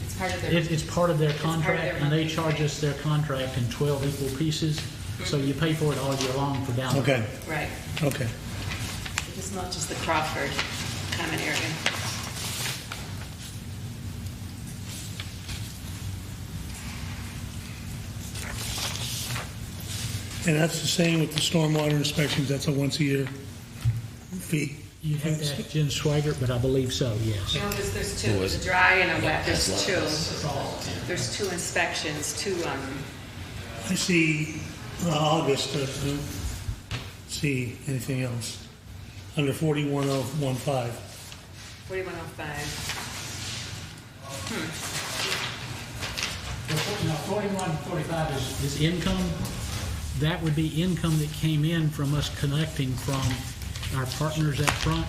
It's part of their. it's part of their part of contract, their and they monthly charge fee. us their contract in 12 equal pieces, so you pay for it all year long for Down to Earth. okay, Right, okay. this mulch is the Crawford common area. And that's the same with the stormwater inspections, that's a once-a-year fee? You have to ask Jen Swigert, but I believe so, yes. No, there's two, there's a dry and a wet, there's two. There's two inspections, I see August, see anything else? Under 41015. 4105. Now, 4145 is income. That would be income that came in from us collecting from our partners up front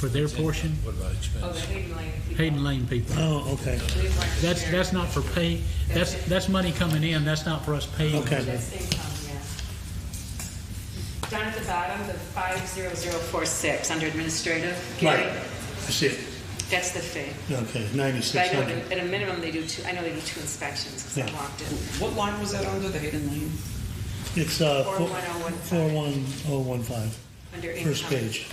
for their portion, What about expense? Oh, the Hayden Lane people. Hayden Lane people. Oh, okay, We weren't sure. That's not for pay, that's money coming in, that's not for us paying. Okay. for that. That's income, yeah. Down at the bottom, the 50046, under administrative. right, Gary, I see it, That's the fee. okay, But I know 9,600. at a minimum, they do two, I know they do two inspections, because I Yeah. walked in. What line was that under, the Hayden Lane? It's 41015. 41015, Under first income. page.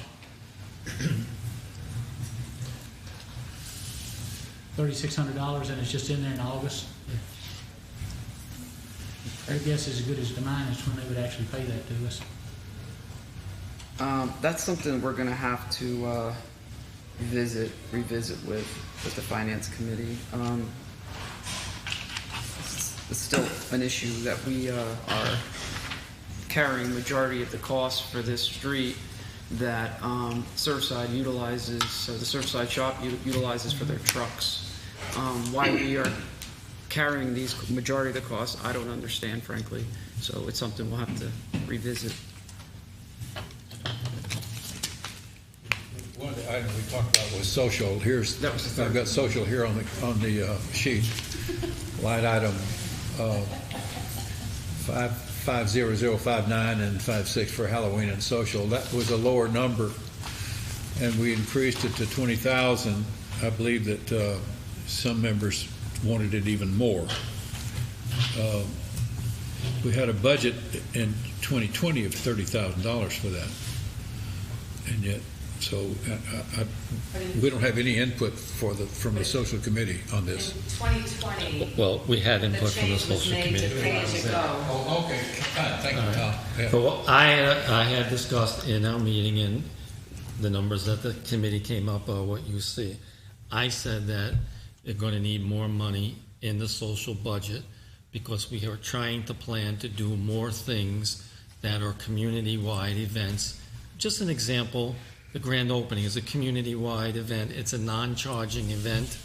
$3,600, and it's just in there in August. Their guess is as good as mine as when they would actually pay that to us. That's something we're gonna have to revisit with the finance committee. It's still an issue that we are carrying majority of the cost for this street that Surfside utilizes, so the Surfside shop utilizes for their trucks. Why we are carrying these majority of the costs, I don't understand, frankly. So it's something we'll have to revisit. One of the items we talked about was social. Here's, That was the third. I've got social here on the sheet. Line item 50059 and 56 for Halloween and social. That was a lower number, and we increased it to 20,000. I believe that some members wanted it even more. We had a budget in 2020 of $30,000 for that, and yet, so we don't have any input from the social committee on this. In 2020, Well, we had the input from the change was social made to committee. pay as you go. Oh, okay, fine, thank you, Tom. Yeah. But what I had discussed in our meeting, and the numbers that the committee came up are what you see. I said that they're going to need more money in the social budget because we are trying to plan to do more things that are community-wide events. Just an example, the grand opening is a community-wide event. It's a non-charging event,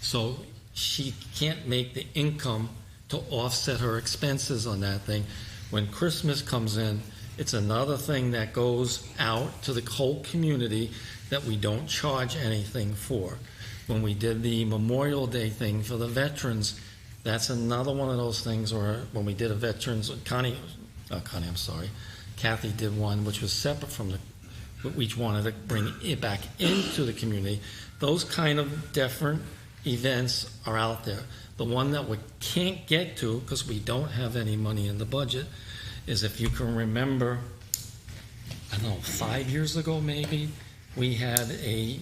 so she can't make the income to offset her expenses on that thing. When Christmas comes in, it's another thing that goes out to the whole community that we don't charge anything for. When we did the Memorial Day thing for the veterans, that's another one of those things where when we did a veterans, Kathy did one which was separate from we each wanted to bring it back into the community. Those kind of different events are out there. The one that we can't get to because we don't have any money in the budget is, if you can remember, I don't know, 5 years ago maybe, we had a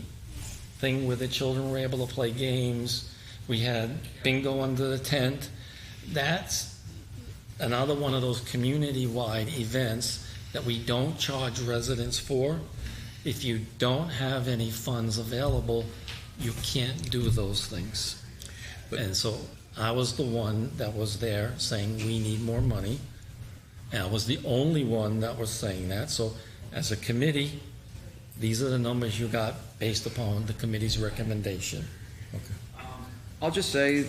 thing where the children were able to play games. We had bingo under the tent. That's another one of those community-wide events that we don't charge residents for. If you don't have any funds available, you can't do those things. And so I was the one that was there saying we need more money. And I was the only one that was saying that. So as a committee, these are the numbers you got based upon the committee's recommendation. I'll just say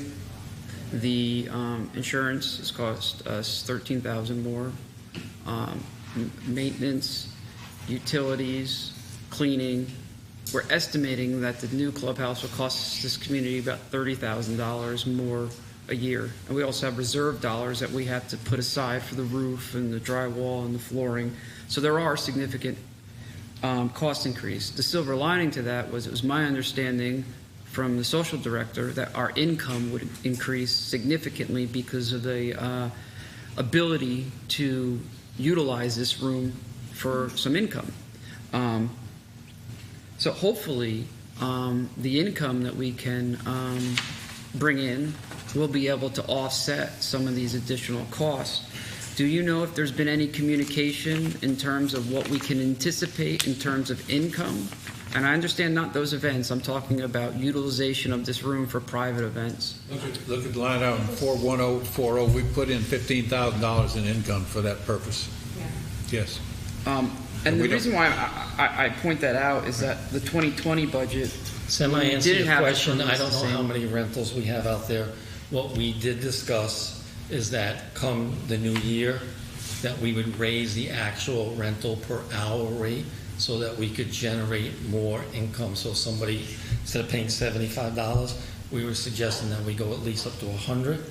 the insurance has cost us $13,000 more. Maintenance, utilities, cleaning. We're estimating that the new clubhouse will cost this community about $30,000 more a year. And we also have reserve dollars that we have to put aside for the roof and the drywall and the flooring. So there are significant cost increase. The silver lining to that was it was my understanding from the social director that our income would increase significantly because of the ability to utilize this room for some income. So hopefully the income that we can bring in will be able to offset some of these additional costs. Do you know if there's been any communication in terms of what we can anticipate in terms of income? And I understand not those events. I'm talking about utilization of this room for private events. Look at line item 41040. We put in $15,000 in income for that purpose. Yeah. Yes. And the reason why I point that out is that the 2020 budget, Semi-answer didn't your have question. it from I don't know the how same- many rentals we have out there. What we did discuss is that come the new year, that we would raise the actual rental per hour rate so that we could generate more income. So somebody, instead of paying $75, we were suggesting that we go at least up to $100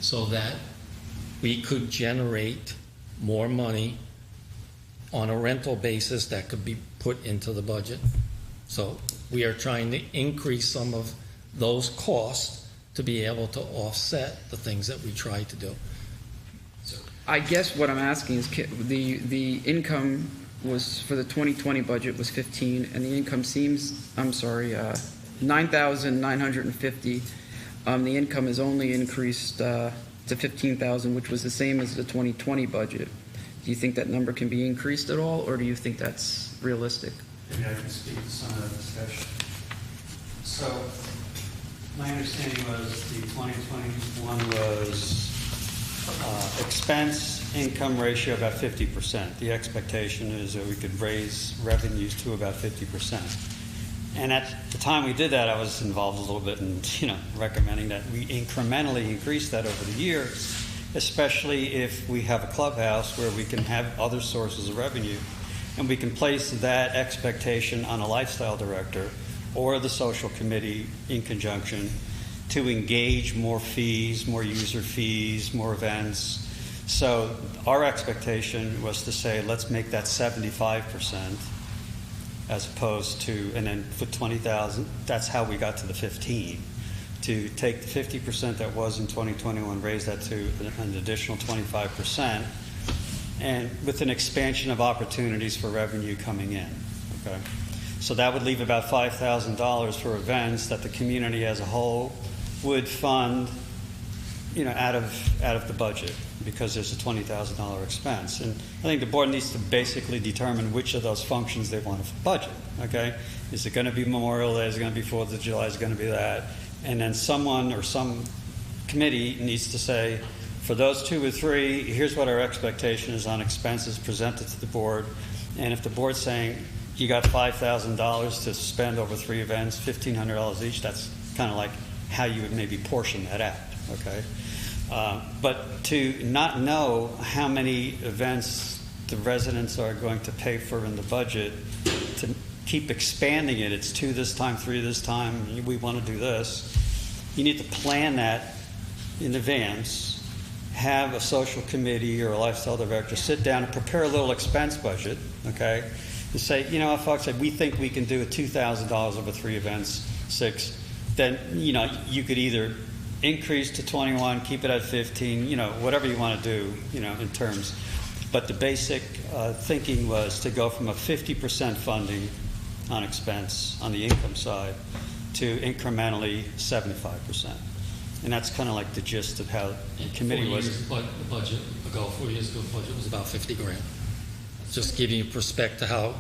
so that we could generate more money on a rental basis that could be put into the budget. So we are trying to increase some of those costs to be able to offset the things that we try to do. I guess what I'm asking is the income was for the 2020 budget was 15, and the income seems, I'm sorry, 9,950. The income is only increased to 15,000, which was the same as the 2020 budget. Do you think that number can be increased at all, or do you think that's realistic? Maybe I can speak to some of that discussion. So, my understanding was the 2021 was expense income ratio about 50%. The expectation is that we could raise revenues to about 50%. And at the time we did that, I was involved a little bit in, recommending that we incrementally increase that over the years, especially if we have a clubhouse where we can have other sources of revenue, and we can place that expectation on a lifestyle director or the social committee in conjunction to engage more fees, more user fees, more events. So our expectation was to say, let's make that 75% as opposed to, and then for 20,000, that's how we got to the 15. To take the 50% that was in 2021, raise that to an additional 25%, and with an expansion of opportunities for revenue coming in. Okay, so that would leave about $5,000 for events that the community as a whole would fund, out of the budget, because there's a $20,000 expense. And I think the board needs to basically determine which of those functions they want to budget. Okay, is it going to be Memorial Day? Is it going to be 4th of July? Is it going to be that? And then someone or some committee needs to say, for those 2 or 3, here's what our expectation is on expenses presented to the board. And if the board's saying you got $5,000 to spend over 3 events, $1,500 each, that's kind of like how you would maybe portion that out. Okay, but to not know how many events the residents are going to pay for in the budget, to keep expanding it, it's 2 this time, 3 this time, we want to do this. You need to plan that in advance, have a social committee or a lifestyle director sit down and prepare a little expense budget, okay, and say, folks, we think we can do $2,000 over 3 events, 6, then, you could either increase to 21, keep it at 15, whatever you want to do, in terms. But the basic thinking was to go from a 50% funding on expense on the income side to incrementally 75%. And that's kind of like the gist of how the committee was. 4 years ago, the budget was about $50,000. Just giving you perspective how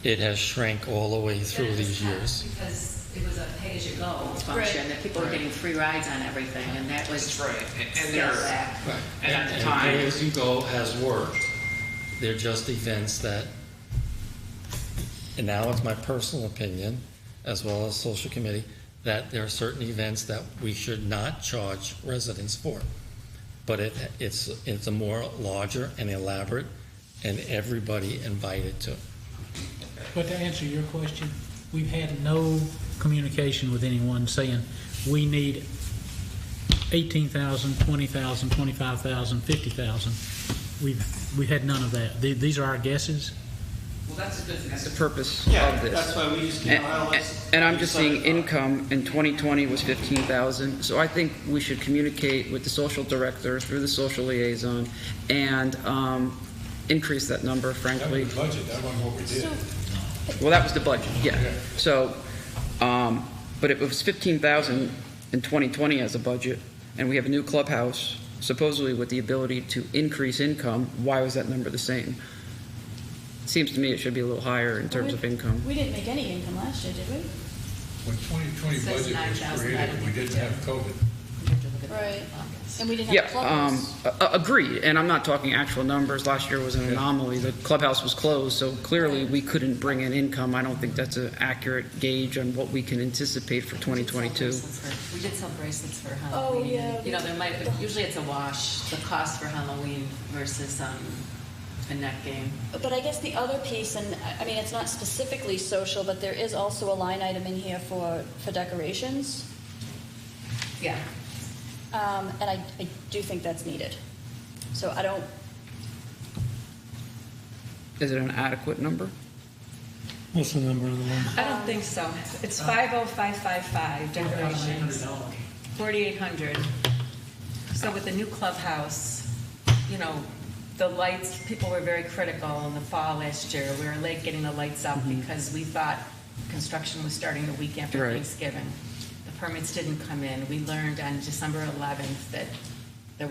it has shrank all the way through these years. Because it was a pay-as-you-go function, that people were getting free rides on everything, and that was That's right. And scaled there, back. and at the time, Pay-as-you-go has worked. They're just events that, and now it's my personal opinion, as well as social committee, that there are certain events that we should not charge residents for. But it's a more larger and elaborate, and everybody invited to. But to answer your question, we've had no communication with anyone saying we need 18,000, 20,000, 25,000, 50,000. We've had none of that. These are our guesses. Well, that's a good thing. That's the purpose Yeah, of this. that's why we just, And I'm just seeing income in 2020 was 15,000. So I think we should communicate with the social director through the social liaison and increase that number, That frankly. was the budget, that wasn't what we did. Well, that was the budget, yeah. So, but it was 15,000 in 2020 as a budget, and we have a new clubhouse, supposedly with the ability to increase income. Why was that number the same? It seems to me it should be a little higher in terms of income. We didn't make any income last year, did we? When 2020 Says budget was 9,000, I created, don't we think didn't we have COVID. Right. And we didn't Yeah, have a clubhouse. agreed, and I'm not talking actual numbers. Last year was an anomaly. The clubhouse was closed, so clearly we couldn't bring in income. I don't think that's an accurate gauge on what we can anticipate for 2022. We did sell bracelets for Oh, Halloween. yeah. You know, usually it's a wash, the cost for Halloween versus a net game. But I guess the other piece, and I mean, it's not specifically social, but there is also a line item in here for decorations. Yeah. And I do think that's needed. So I don't, Is it an adequate number? What's the number of the one? I don't think so. It's 50555 decorations. 4,800. So with the new clubhouse, you know, the lights, people were very critical in the fall last year. We were late getting the lights up because we thought construction was starting the week after Right. Thanksgiving. The permits didn't come in. We learned on December 11th that there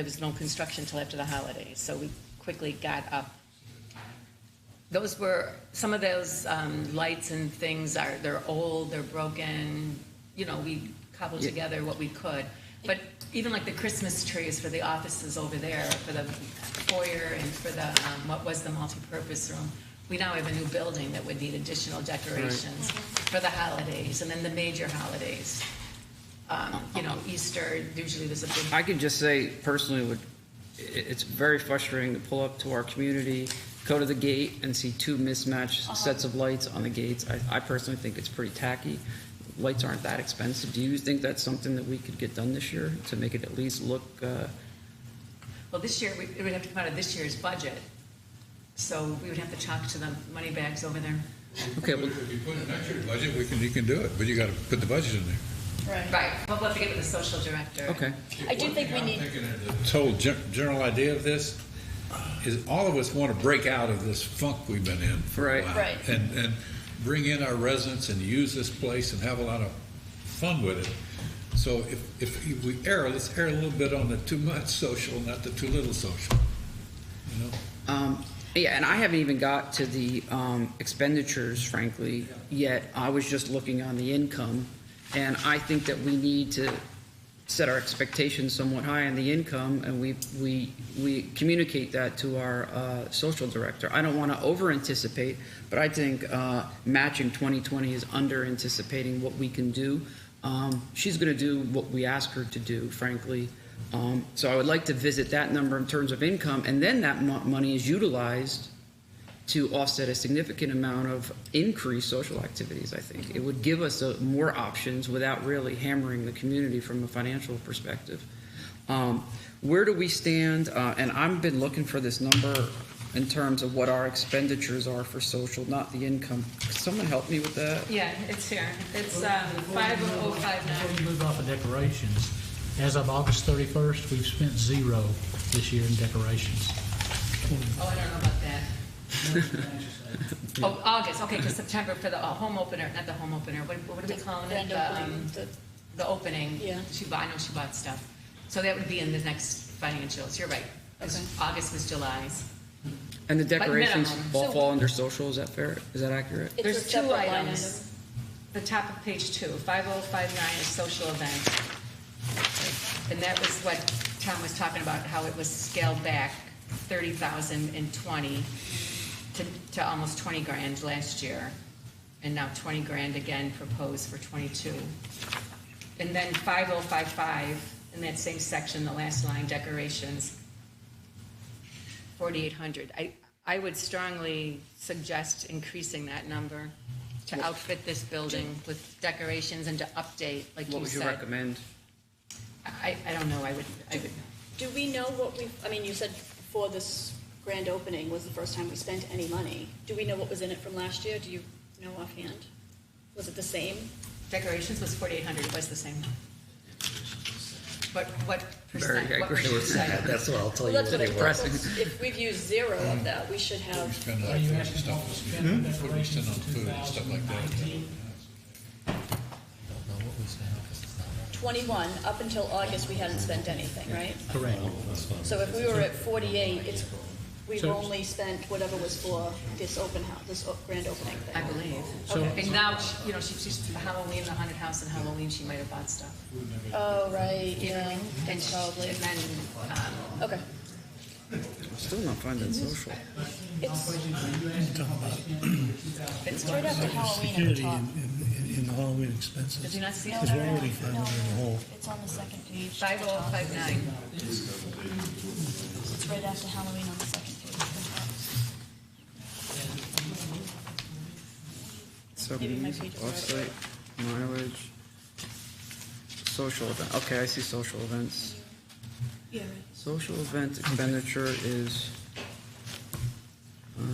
was no construction till after the holidays. So we quickly got up. Some of those lights and things they're old, they're broken. You know, we cobbled together what we could. But even like the Christmas trees for the offices over there, for the foyer and for the, what was the multipurpose room, we now have a new building that would need additional decorations for the holidays and then the major holidays. You know, Easter, usually there's a big. I can just say personally, it's very frustrating to pull up to our community, go to the gate and see two mismatched sets of lights on the gates. I personally think it's pretty tacky. Lights aren't that expensive. Do you think that's something that we could get done this year to make it at least look? Well, this year, it would have to come out of this year's budget. So we would have to talk to the money bags over there. Okay, well, If you put it in next year's budget, you can do it, but you gotta put the budget in there. Right, we'll have to get with the social director. okay. I do think we One thing need, I'm thinking of the whole general idea of this is all of us want to break out of this funk we've been in for a Right. while. Right. And bring in our residents and use this place and have a lot of fun with it. So if we let's err a little bit on the too much social, not the too little social, you know? Yeah, and I haven't even got to the expenditures, frankly, yet. I was just looking on the income, and I think that we need to set our expectations somewhat high on the income, and we communicate that to our social director. I don't want to over-anticipate, but I think matching 2020 is under-anticipating what we can do. She's going to do what we ask her to do, frankly. So I would like to visit that number in terms of income, and then that money is utilized to offset a significant amount of increased social activities, I think. It would give us more options without really hammering the community from a financial perspective. Where do we stand? And I've been looking for this number in terms of what our expenditures are for social, not the income. Could someone help me with that? Yeah, it's here. It's Before you 50059. move off of decorations, as of August 31st, we've spent $0 this year in decorations. Oh, I don't know about that. Oh, August, okay, because September for the home opener, not the home opener, what are we calling it? grand opening, The opening. Yeah. I know she bought stuff. So that would be in the next financials, you're right. 'Cause August was July's. And the decorations minimum. all fall under social, is that fair? Is that accurate? it's a There's two separate line item. items. The top of page 2, 5059 is social event. And that was what Tom was talking about, how it was scaled back 30,000 in 20 to almost 20 grand last year. and now 20 grand again proposed for 22. And then 5055, in that same section, the last line, decorations, 4,800. I would strongly suggest increasing that number to outfit this building with decorations and to update, like What you would you said. recommend? I don't know, I would, Do we know what you said before this grand opening was the first time we spent any money. Do we know what was in it from last year? Do you know offhand? Was it the same? decorations was 4,800, it was the same. But what percent, Very what would you aggressive. say? That's what I'll tell Well, you. that's what I anyway. thought. If we've used zero of that, we should We have, spend Are like you food asking stuff, about what we spend on food and stuff like that. 2019? Don't know what we spent, 'cause it's not- 21, up until August, we hadn't spent anything, right? Correct. So if we were at 48, we've So- only spent whatever was for this open house, this grand opening thing. I believe. So- And now, you know, she's Halloween, the haunted house, and Halloween, she might have bought stuff. Oh, right, yeah, And probably. And then, Okay. Still not finding social. It's right after Halloween at the Security top. in the Halloween expenses. did you not see No, it? Because no, we're no, already no, 500 in the hole. it's on the second page. at the top. 5059. It's right after Halloween on the second page. Maybe my Subsidies, page is right. offsite, mileage, social event, okay, I see social events. Yeah, right. Social event expenditure is, all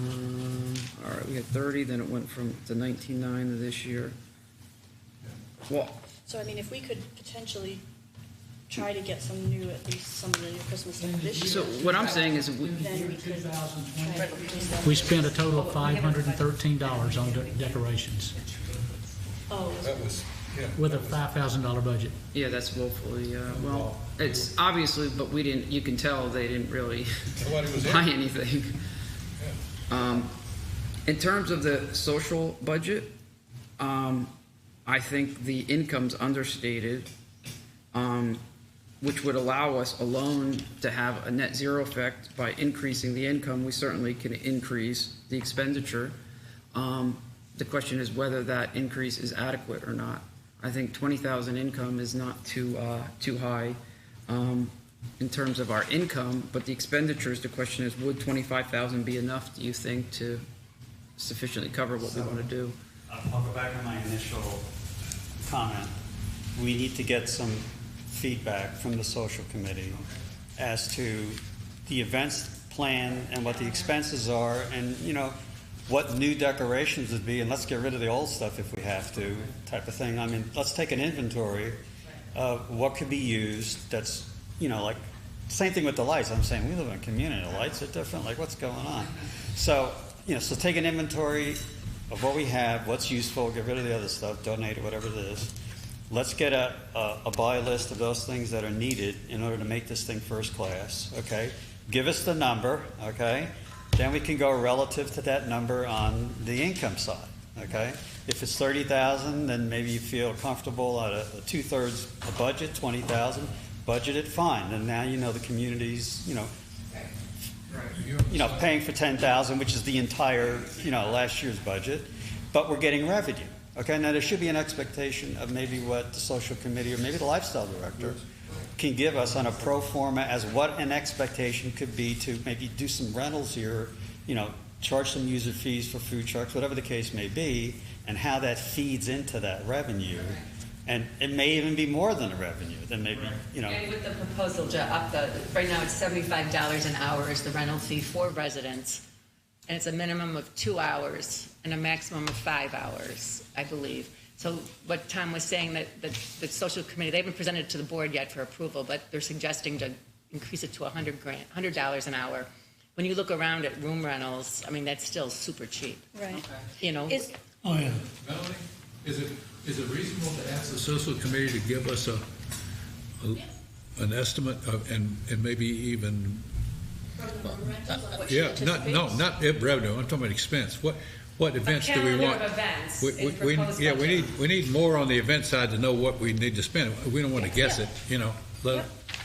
right, we had 30, then it went to 19.9 of this year. Well, So, I mean, if we could potentially try to get some new, at least some of the new Christmas stuff this year. so what I'm saying is, we, Then we could try and reduce that. We spent a total of $513 on decorations Oh, That was, yeah. with a $5,000 budget. yeah, that's woefully, well, it's obviously, but we didn't, you can tell they didn't really Nobody was there. buy anything. In terms of the social budget, I think the income's understated, which would allow us alone to have a net zero effect by increasing the income. We certainly can increase the expenditure. The question is whether that increase is adequate or not. I think 20,000 income is not too high in terms of our income, but the expenditures, the question is, would 25,000 be enough, do you think, to sufficiently cover what we want to do? I'll go back on my initial comment. We need to get some feedback from the social committee as to the events plan and what the expenses are, and, you know, what new decorations would be, and let's get rid of the old stuff if we have to, type of thing. I mean, let's take an inventory of what could be used that's, you know, like, same thing with the lights. I'm saying, we live in a community, the lights are different, like, what's going on? So, you know, so take an inventory of what we have, what's useful, get rid of the other stuff, donate it, whatever it is. Let's get a buy list of those things that are needed in order to make this thing first class, okay? Give us the number, okay? Then we can go relative to that number on the income side, okay? If it's 30,000, then maybe you feel comfortable at a 2/3 a budget, 20,000, budget it, fine. And now you know the community's, you know, paying for 10,000, which is the entire, last year's budget, but we're getting revenue. Okay, now there should be an expectation of maybe what the social committee or maybe the lifestyle director can give us on a pro forma as what an expectation could be to maybe do some rentals here, charge some user fees for food trucks, whatever the case may be, and how that feeds into that revenue. And it may even be more than a revenue, then maybe, And with the proposal to up right now it's $75 an hour is the rental fee for residents. And it's a minimum of 2 hours and a maximum of 5 hours, I believe. So what Tom was saying, that the social committee, they haven't presented it to the board yet for approval, but they're suggesting to increase it to $100 an hour. When you look around at room rentals, I mean, that's still super cheap. Right. Oh, yeah. Melanie, is it reasonable to ask the social committee to give us an estimate of, and maybe even, yeah, not revenue, I'm talking about expense. What events do we want? A calendar of events We in proposed budget. we need more on the event side to know what we need to spend. We don't want to guess it,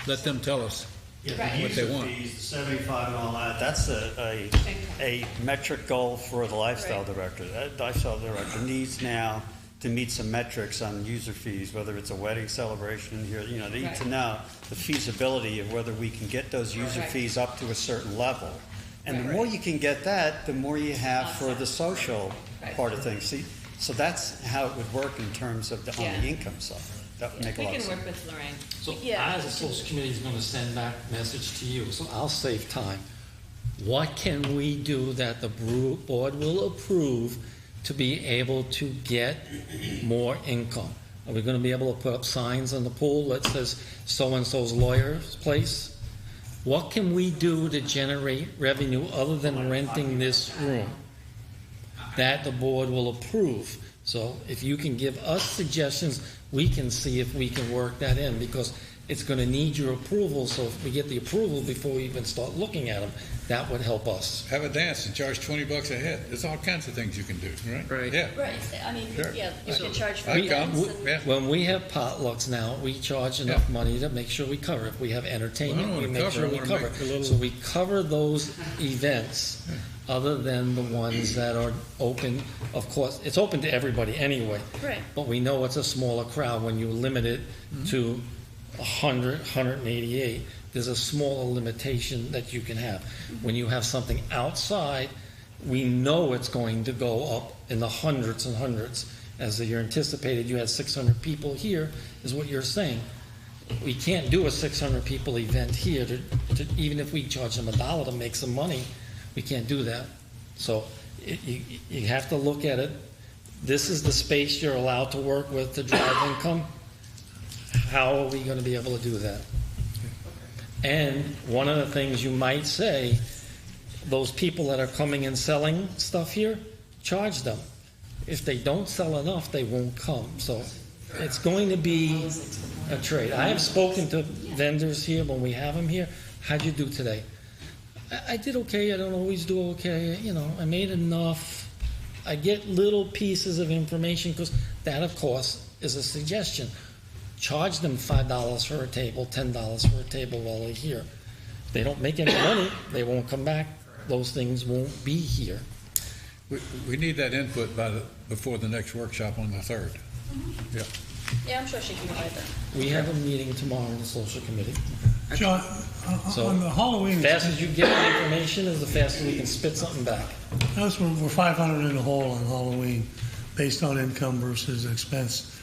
let them tell us. Yeah, Right. the What they user want. fees, the 75 and all that, that's a metric goal for the lifestyle Right. director. That lifestyle director needs now to meet some metrics on user fees, whether it's a wedding celebration here, you know, they need to Right. know the feasibility of whether we can get those user Right. fees up to a certain level. And the Right. more you can get that, the more you have for the social Right. part of things. See, so that's how it would work in terms of on Yeah. the income side. That would make a We lot of can sense. work with Lorraine. So Yeah. as a social committee is going to send back message to you, so I'll save time. What can we do that the board will approve to be able to get more income? Are we going to be able to put up signs on the pool that says so-and-so's lawyer's place? What can we do to generate revenue other than renting this room that the board will approve? So if you can give us suggestions, we can see if we can work that in, because it's going to need your approval. So if we get the approval before we even start looking at them, that would help us. Have a dance and charge $20 a head. There's all kinds of things you can do, right? Right. Yeah. Right, I mean, Sure. yeah, you can charge for I come, events and. yeah. When we have potlucks now, we charge enough Yeah. money to make sure we cover. If we have Well, I entertainment, don't we wanna make cover, sure I we wanna cover. make a little- So we cover those events other than the ones that are open. Of course, it's open to everybody anyway. Right. But we know it's a smaller crowd when you limit it to 100, 188. There's a smaller limitation that you can have. When you have something outside, we know it's going to go up in the hundreds and hundreds. As you're anticipated, you had 600 people here, is what you're saying. We can't do a 600 people event here even if we charge them $1 to make some money, we can't do that. So you have to look at it. This is the space you're allowed to work with to drive income. How are we going to be able to do that? And one of the things you might say, those people that are coming and selling stuff here, charge them. If they don't sell enough, they won't come. So it's going to be a trade. I have spoken to vendors here when we have them here. How'd you do today? I did okay. I don't always do okay. You know, I made enough. I get little pieces of information because that, of course, is a suggestion. Charge them $5 for a table, $10 for a table while they're here. If they don't make any money, they won't come back. Those things won't be here. We need that input before the next workshop on the 3rd. Yeah. Yeah, I'm sure she can provide that. We have a meeting tomorrow in the social committee. John, So, on the Halloween, Fast as you get the information is the faster we can spit something back. that's when we're 500 in the hole on Halloween, based on income versus expense.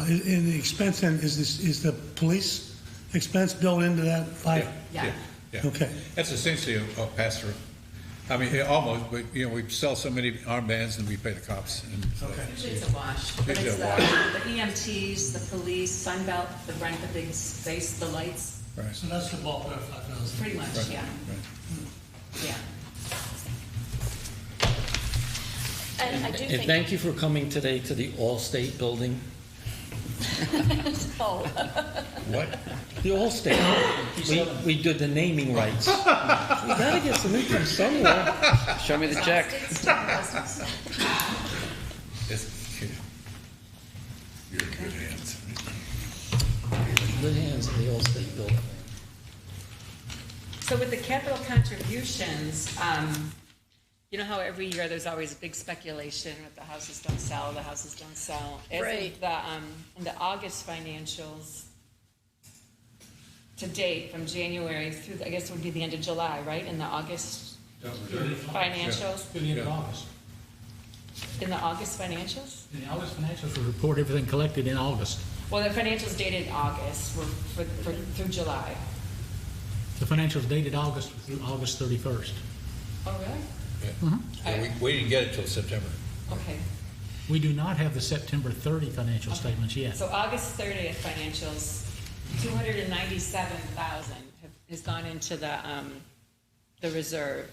In the expense end, is the police expense built into that five? Yeah. Yeah. Okay. That's essentially a pass-through. I mean, almost, but, you know, we sell so many armbands and we pay the cops. And so- Usually it's a wash. But Usually it's a wash. the EMTs, the police, Sunbelt, the rent, the big space, the lights, Right. So that's the bulk of that 5,000. pretty much, Right. yeah, Right. yeah. And I do And think. thank you for coming today to the Allstate building. Oh, What? The Allstate. We did the naming rights. We gotta get some income somewhere. Show me the check. You're in good hands. Good hands in the Allstate building. So with the capital contributions, you know how every year there's always a big speculation that the houses don't sell, the houses don't sell? Right. In the August financials, to date, from January through, I guess it would be the end of July, right? In the August financials? To the end of August. In the August financials? In the August financials, we report everything collected in August. Well, the financials dated August were through July. The financials dated August through August 31st. Oh, really? Yeah, we didn't get it till September. Okay. We do not have the September 30 financial statements yet. So August 30th financials, 297,000 has gone into the reserve.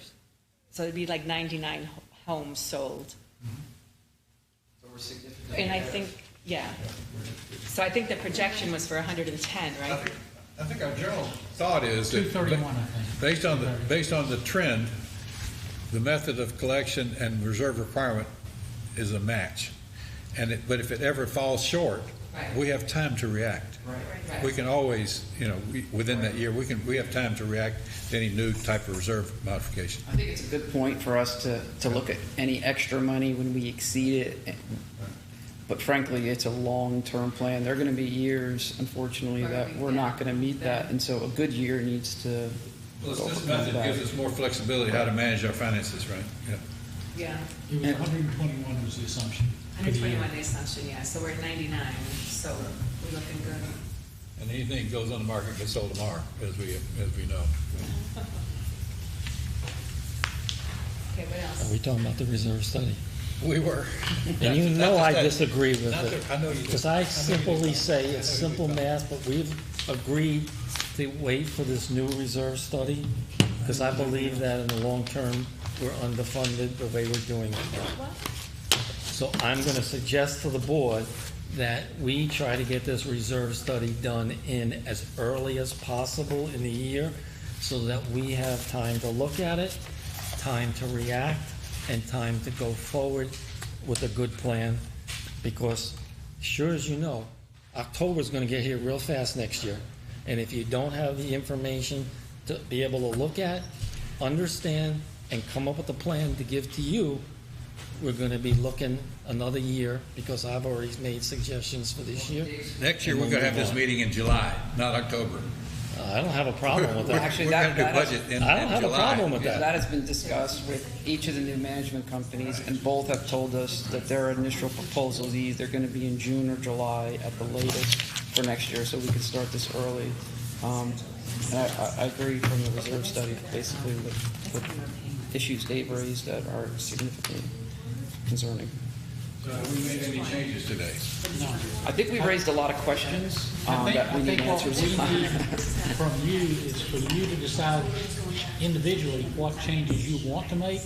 So it'd be like 99 homes sold. And I think, yeah. So I think the projection was for 110, right? I think our general thought is that 231, I think. based on the trend, the method of collection and reserve requirement is a match. But if it ever falls short, Right. we have time to react. Right. We can always, within that year, we have time to react to any new type of reserve modification. I think it's a good point for us to look at any extra money when we exceed it. But frankly, it's a long-term plan. There are going to be years, unfortunately, that we're not going to meet that. And so a good year needs to This overcome method that. gives us more flexibility how to manage our finances, right? Yeah. Yeah, It was 121 was the assumption. for the year. 121 the assumption, yeah, so we're at 99, so we're looking good. And anything that goes on the market gets sold tomorrow, as we know. Okay, what Are else? we talking about the reserve study? We were. And you know I disagree with Not it. the- I know you do. Because I know I you do. simply say I it's know you simple do. math, but we've agreed to wait for this new reserve study, because I believe that in the long term, we're underfunded the way we're doing it. So I'm gonna suggest to the board that we try to get this reserve study done in as early as possible in the year, so that we have time to look at it, time to react, and time to go forward with a good plan, because sure as you know, October's gonna get here real fast next year. And if you don't have the information to be able to look at, understand, and come up with a plan to give to you, we're gonna be looking another year, because I've already made suggestions for this year. Next year, we're gonna have this meeting in July, not October. I don't have a problem with that. Actually, We're gonna that do has- budget in July. I don't have a problem with that. That has been discussed with each of the new management companies, and both have told us that their initial proposals either going to be in June or July at the latest for next year, so we can start this early. And I agree from the reserve study, basically, with issues Dave raised that are significantly concerning. So have we made any changes today? I think we raised a lot of questions I that we need think what answers we on. need from you is for you to decide individually what changes you want to make.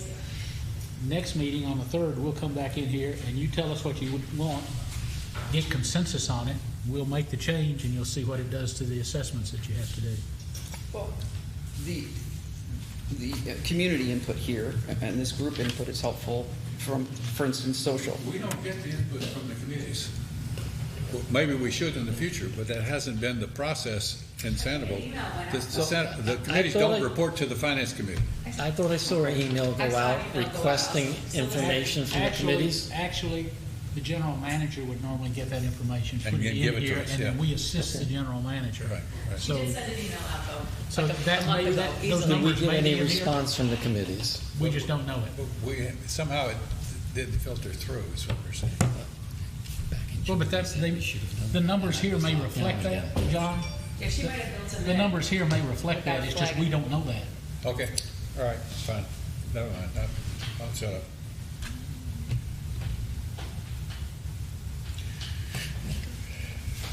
Next meeting on the 3rd, we'll come back in here and you tell us what you would want, get consensus on it, we'll make the change and you'll see what it does to the assessments that you have to do. Well, the community input here, and this group input is helpful from, for instance, social. We don't get the input from the committees. Well, maybe we should in the future, but that hasn't been the process in Sandoval. The committees don't report to the finance committee. I thought I saw an email go out requesting information from the committees. Actually, the general manager would normally get that information, And put it give in it to here, us, and then yeah. we assist the general manager. Right, right. So, Send an email out though. so that may, ago, those easily. Did we numbers get may any be in here, response from the committees? we just don't know it. But somehow it didn't filter through, is what we're saying. Well, but that's, the numbers here may reflect that, John. Yeah, she might have built in The there. numbers here may reflect that, it's just we don't know that. Okay, all right, fine. Never mind, I'll shut up.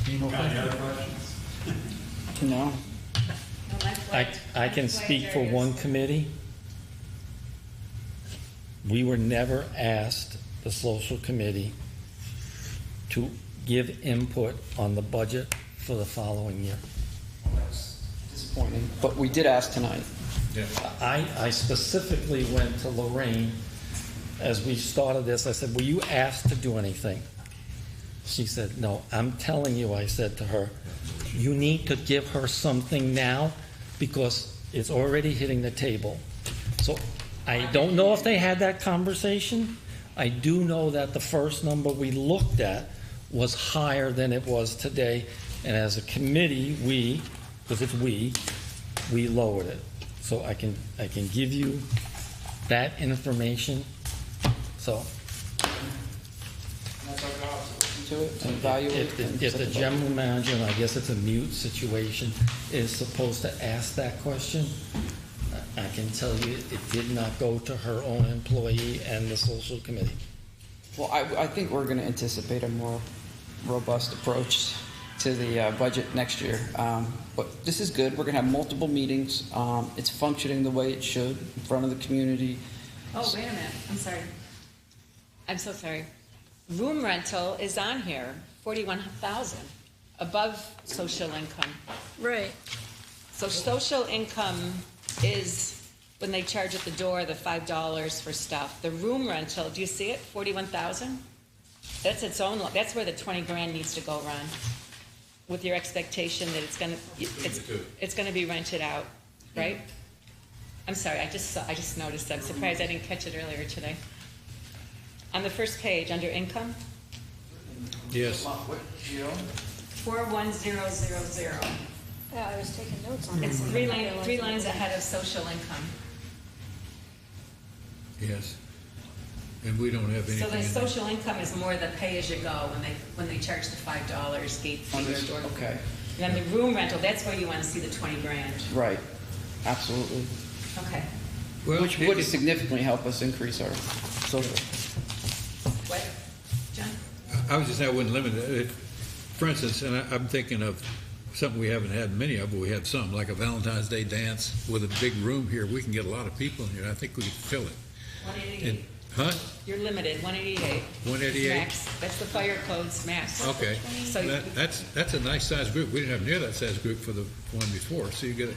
Any more questions? No? No, I can speak for one committee. We were never asked, the social committee, to give input on the budget for the following year. Disappointing. But we did ask tonight. Yeah. I specifically went to Lorraine as we started this. I said, were you asked to do anything? She said, no. I'm telling you, I said to her, you need to give her something now because it's already hitting the table. So I don't know if they had that conversation. I do know that the first number we looked at was higher than it was today. And as a committee, because it's we lowered it. So I can give you that information. So That's our job, to listen to it and evaluate. if the general manager, and I guess it's a mute situation, is supposed to ask that question, I can tell you it did not go to her own employee and the social committee. Well, I think we're going to anticipate a more robust approach to the budget next year. But this is good. We're going to have multiple meetings. It's functioning the way it should in front of the community. Oh, wait a minute, I'm sorry. I'm so sorry. Room rental is on here, 41,000, above social income. Right. So social income is when they charge at the door the $5 for stuff. The room rental, do you see it, 41,000? That's its own, that's where the 20 grand needs to go, Ron. With your expectation that it's gonna be rented out, right? I'm sorry, I just noticed. I'm surprised I didn't catch it earlier today. On the first page, under income, Yes. 41000. Yeah, I was taking notes on It's this. three lines ahead of social income. Yes. And we don't have anything. So the in there. social income is more the pay-as-you-go when they charge the $5 gate fee or door. Okay, And then the room rental, that's where you want to see the 20 grand. right, absolutely. Okay. Well, Which would significantly help us increase our social. What, John? I was just saying I wouldn't limit it. For instance, and I'm thinking of something we haven't had many of, but we had some, like a Valentine's Day dance with a big room here. We can get a lot of people in here. I think we could fill it. 188. Huh? You're limited, 188. 188? Max. That's the fire code's max. Okay. So That's a nice sized group. We didn't have near that size group for the one before. So you get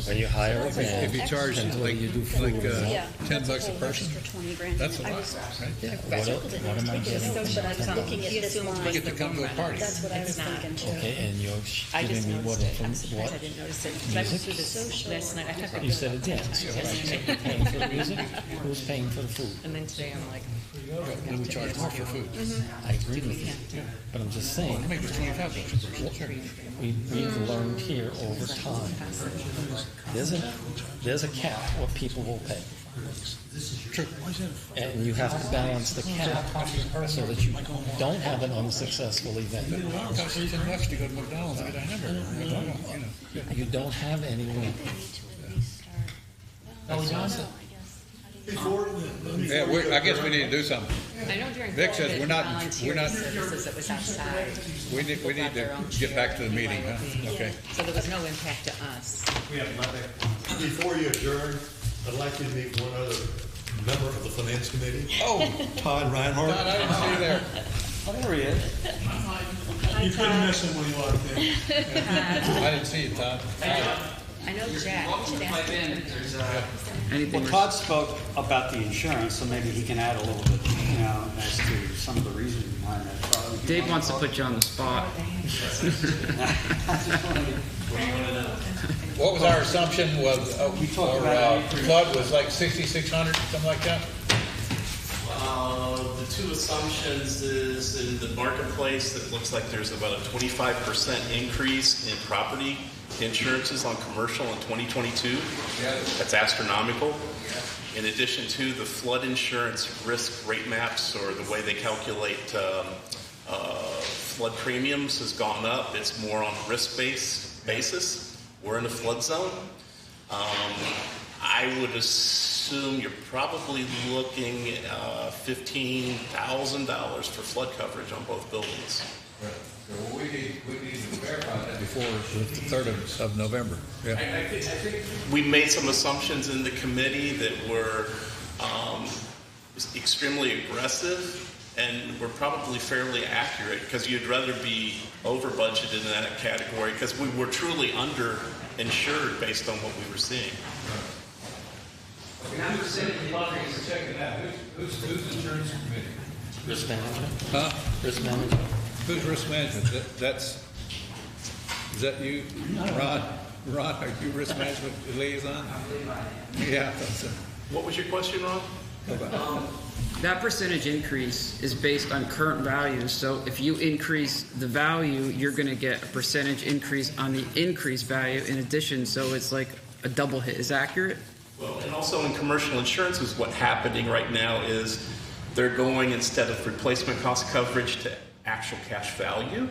When you hire a band, if you charge depends whether like you do like food or Yeah, $10 that's a whole person, extra 20 grand. that's a I lot, was right? yeah, circled it what am I next getting? week, but I was looking at He this assumed line. was get to the come to room a party. rental. That's what I was It's not. thinking too. Okay, and you're I just giving me what noticed it. I'm from surprised I what? didn't notice it. Because I went through this last night. I thought they You did said it a dance, a right? couple So times. you're paying for the music, who's paying for the food? And then today I'm like, And we charge more for food. I agree with you, but I'm just saying, Maybe it's $25 per person. Sure. we've learned here over time, there's a cap what people will pay. And you have to balance the cap so that you don't have an unsuccessful event. It costs $10 to go to McDonald's and get a hamburger. You don't have any win. They need to at least start. Are we done? I guess. Yeah, I guess we need to do something. I know during Vic says COVID, we're not- volunteer we're not- services, it was outside. We need to get back to the meeting, huh? Okay. So there was no impact to us. We have nothing. Before you adjourn, I'd like you to meet one other member of the finance committee. Oh, Todd Reinhardt. God, I didn't see you there. Oh, there he is. You couldn't miss him when you walked in. I didn't see you, Todd. I know Jack. You should ask him. Anything? Well, Todd spoke about the insurance, so maybe he can add a little bit, as to some of the reasoning behind that. Dave wants to put you on the spot. What was our assumption was, flood was like 6,600, something like that? The two assumptions is in the marketplace, it looks like there's about a 25% increase in property insurances on commercial in 2022. That's astronomical. In addition to the flood insurance risk rate maps, or the way they calculate flood premiums, has gone up. It's more on a risk-based basis. We're in a flood zone. I would assume you're probably looking at $15,000 for flood coverage on both buildings. Right. So we need to verify that before the 3rd of November. Yeah. I think we made some assumptions in the committee that were extremely aggressive, and were probably fairly accurate, because you'd rather be over budgeted in that category, because we were truly under insured based on what we were seeing. Checking that. Who's insurance committee? Risk management, Huh? risk management. Who's risk management? Is that you, Ron? Ron, are you risk management liaison? Yeah, I thought so. What was your question, Ron? That percentage increase is based on current values, so if you increase the value, you're gonna get a percentage increase on the increased value in addition, so it's like a double hit. Is that accurate? Well, and also in commercial insurance, is what's happening right now is they're going, instead of replacement cost coverage, to actual cash value.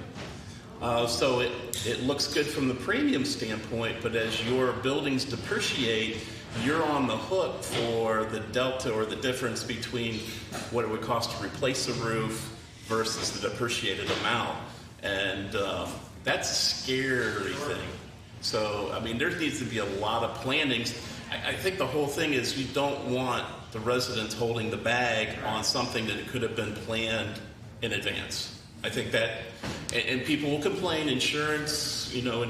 So it looks good from the premium standpoint, but as your buildings depreciate, you're on the hook for the delta, or the difference between what it would cost to replace a roof versus the depreciated amount. And that's a scary thing. So, I mean, there needs to be a lot of planning. I think the whole thing is, you don't want the residents holding the bag on something that could have been planned in advance. I think that, and people will complain, insurance, you're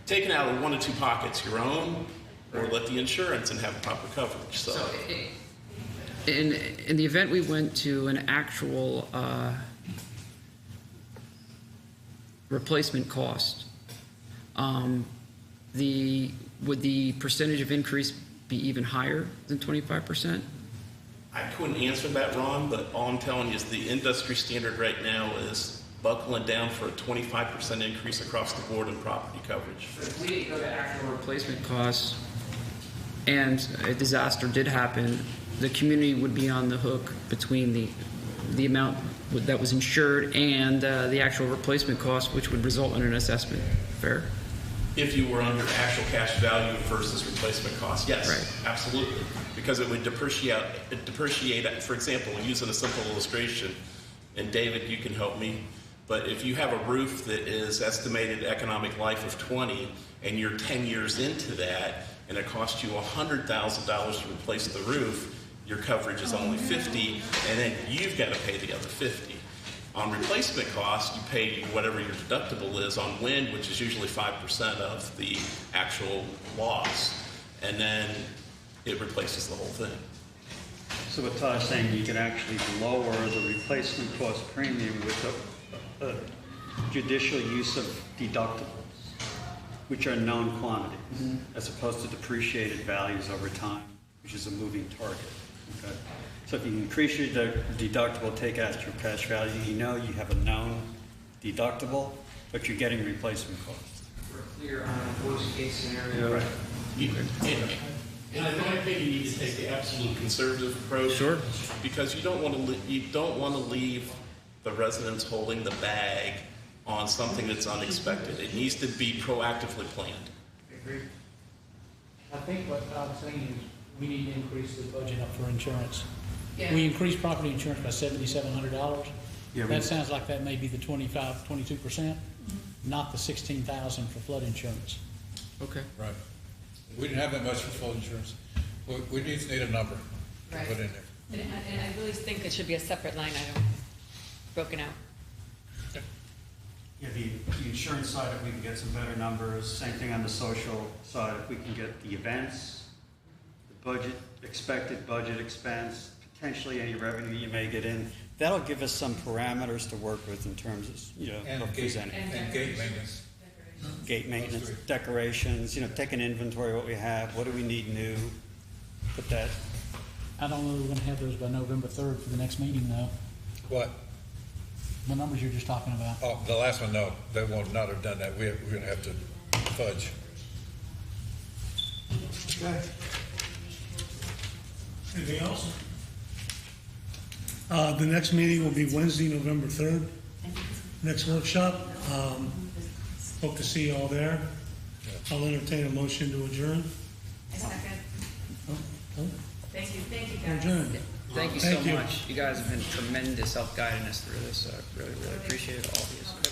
taking out of one of two pockets, your own, or let the insurance and have proper coverage. So In the event we went to an actual replacement cost, would the percentage of increase be even higher than 25%? I couldn't answer that, Ron, but all I'm telling you is the industry standard right now is buckling down for a 25% increase across the board in property coverage. If we didn't go to actual replacement costs and a disaster did happen, the community would be on the hook between the amount that was insured and the actual replacement cost, which would result in an assessment. Fair? If you were under actual cash value versus replacement cost, yes, Right. absolutely. Because it would depreciate, for example, using a simple illustration, and David, you can help me, but if you have a roof that is estimated economic life of 20, and you're 10 years into that, and it costs you $100,000 to replace the roof, your coverage is only 50, and then you've got to pay the other 50. On replacement cost, you pay whatever your deductible is on wind, which is usually 5% of the actual loss, and then it replaces the whole thing. So what Todd's saying, you can actually lower the replacement cost premium with a judicial use of deductibles, which are known quantities, as opposed to depreciated values over time, which is a moving target. Okay? So if you increase your deductible, take out your cash value, you know you have a known deductible, but you're getting replacement costs. We're clear on a worst case scenario. Right. And I think you need to take the absolute conservative approach. Sure. Because you don't want to leave the residents holding the bag on something that's unexpected. It needs to be proactively planned. Agreed. I think what I'm saying is we need to increase the budget up for insurance. Yeah. We increased property insurance by $7,700. Yeah, That sounds like that may be the 22%, not the $16,000 for flood insurance. Okay. Right. We didn't have that much for flood insurance. We need a number to Right. put in there. And I really think it should be a separate line item, broken out. Yeah, the insurance side, if we can get some better numbers, same thing on the social side, if we can get the events, the budget, expected budget expense, potentially any revenue you may get in, that'll give us some parameters to work with in terms of, And of gate, presenting. and gate maintenance. Gate maintenance, decorations, take an inventory of what we have, what do we need new, put that, I don't know if we're gonna have those by November 3rd for the next meeting though. What? The numbers you're just talking about. Oh, the last one, no, they will not have done that. We're gonna have to fudge. Okay. Anything else? The next meeting will be Wednesday, November 3rd. Next workshop. Hope to see you all there. I'll entertain a motion to adjourn. A second. Oh, Thank you, we're adjourned. Thank you Thank so you. much. You guys have been tremendous help guiding us through this. I really, really appreciate all of you.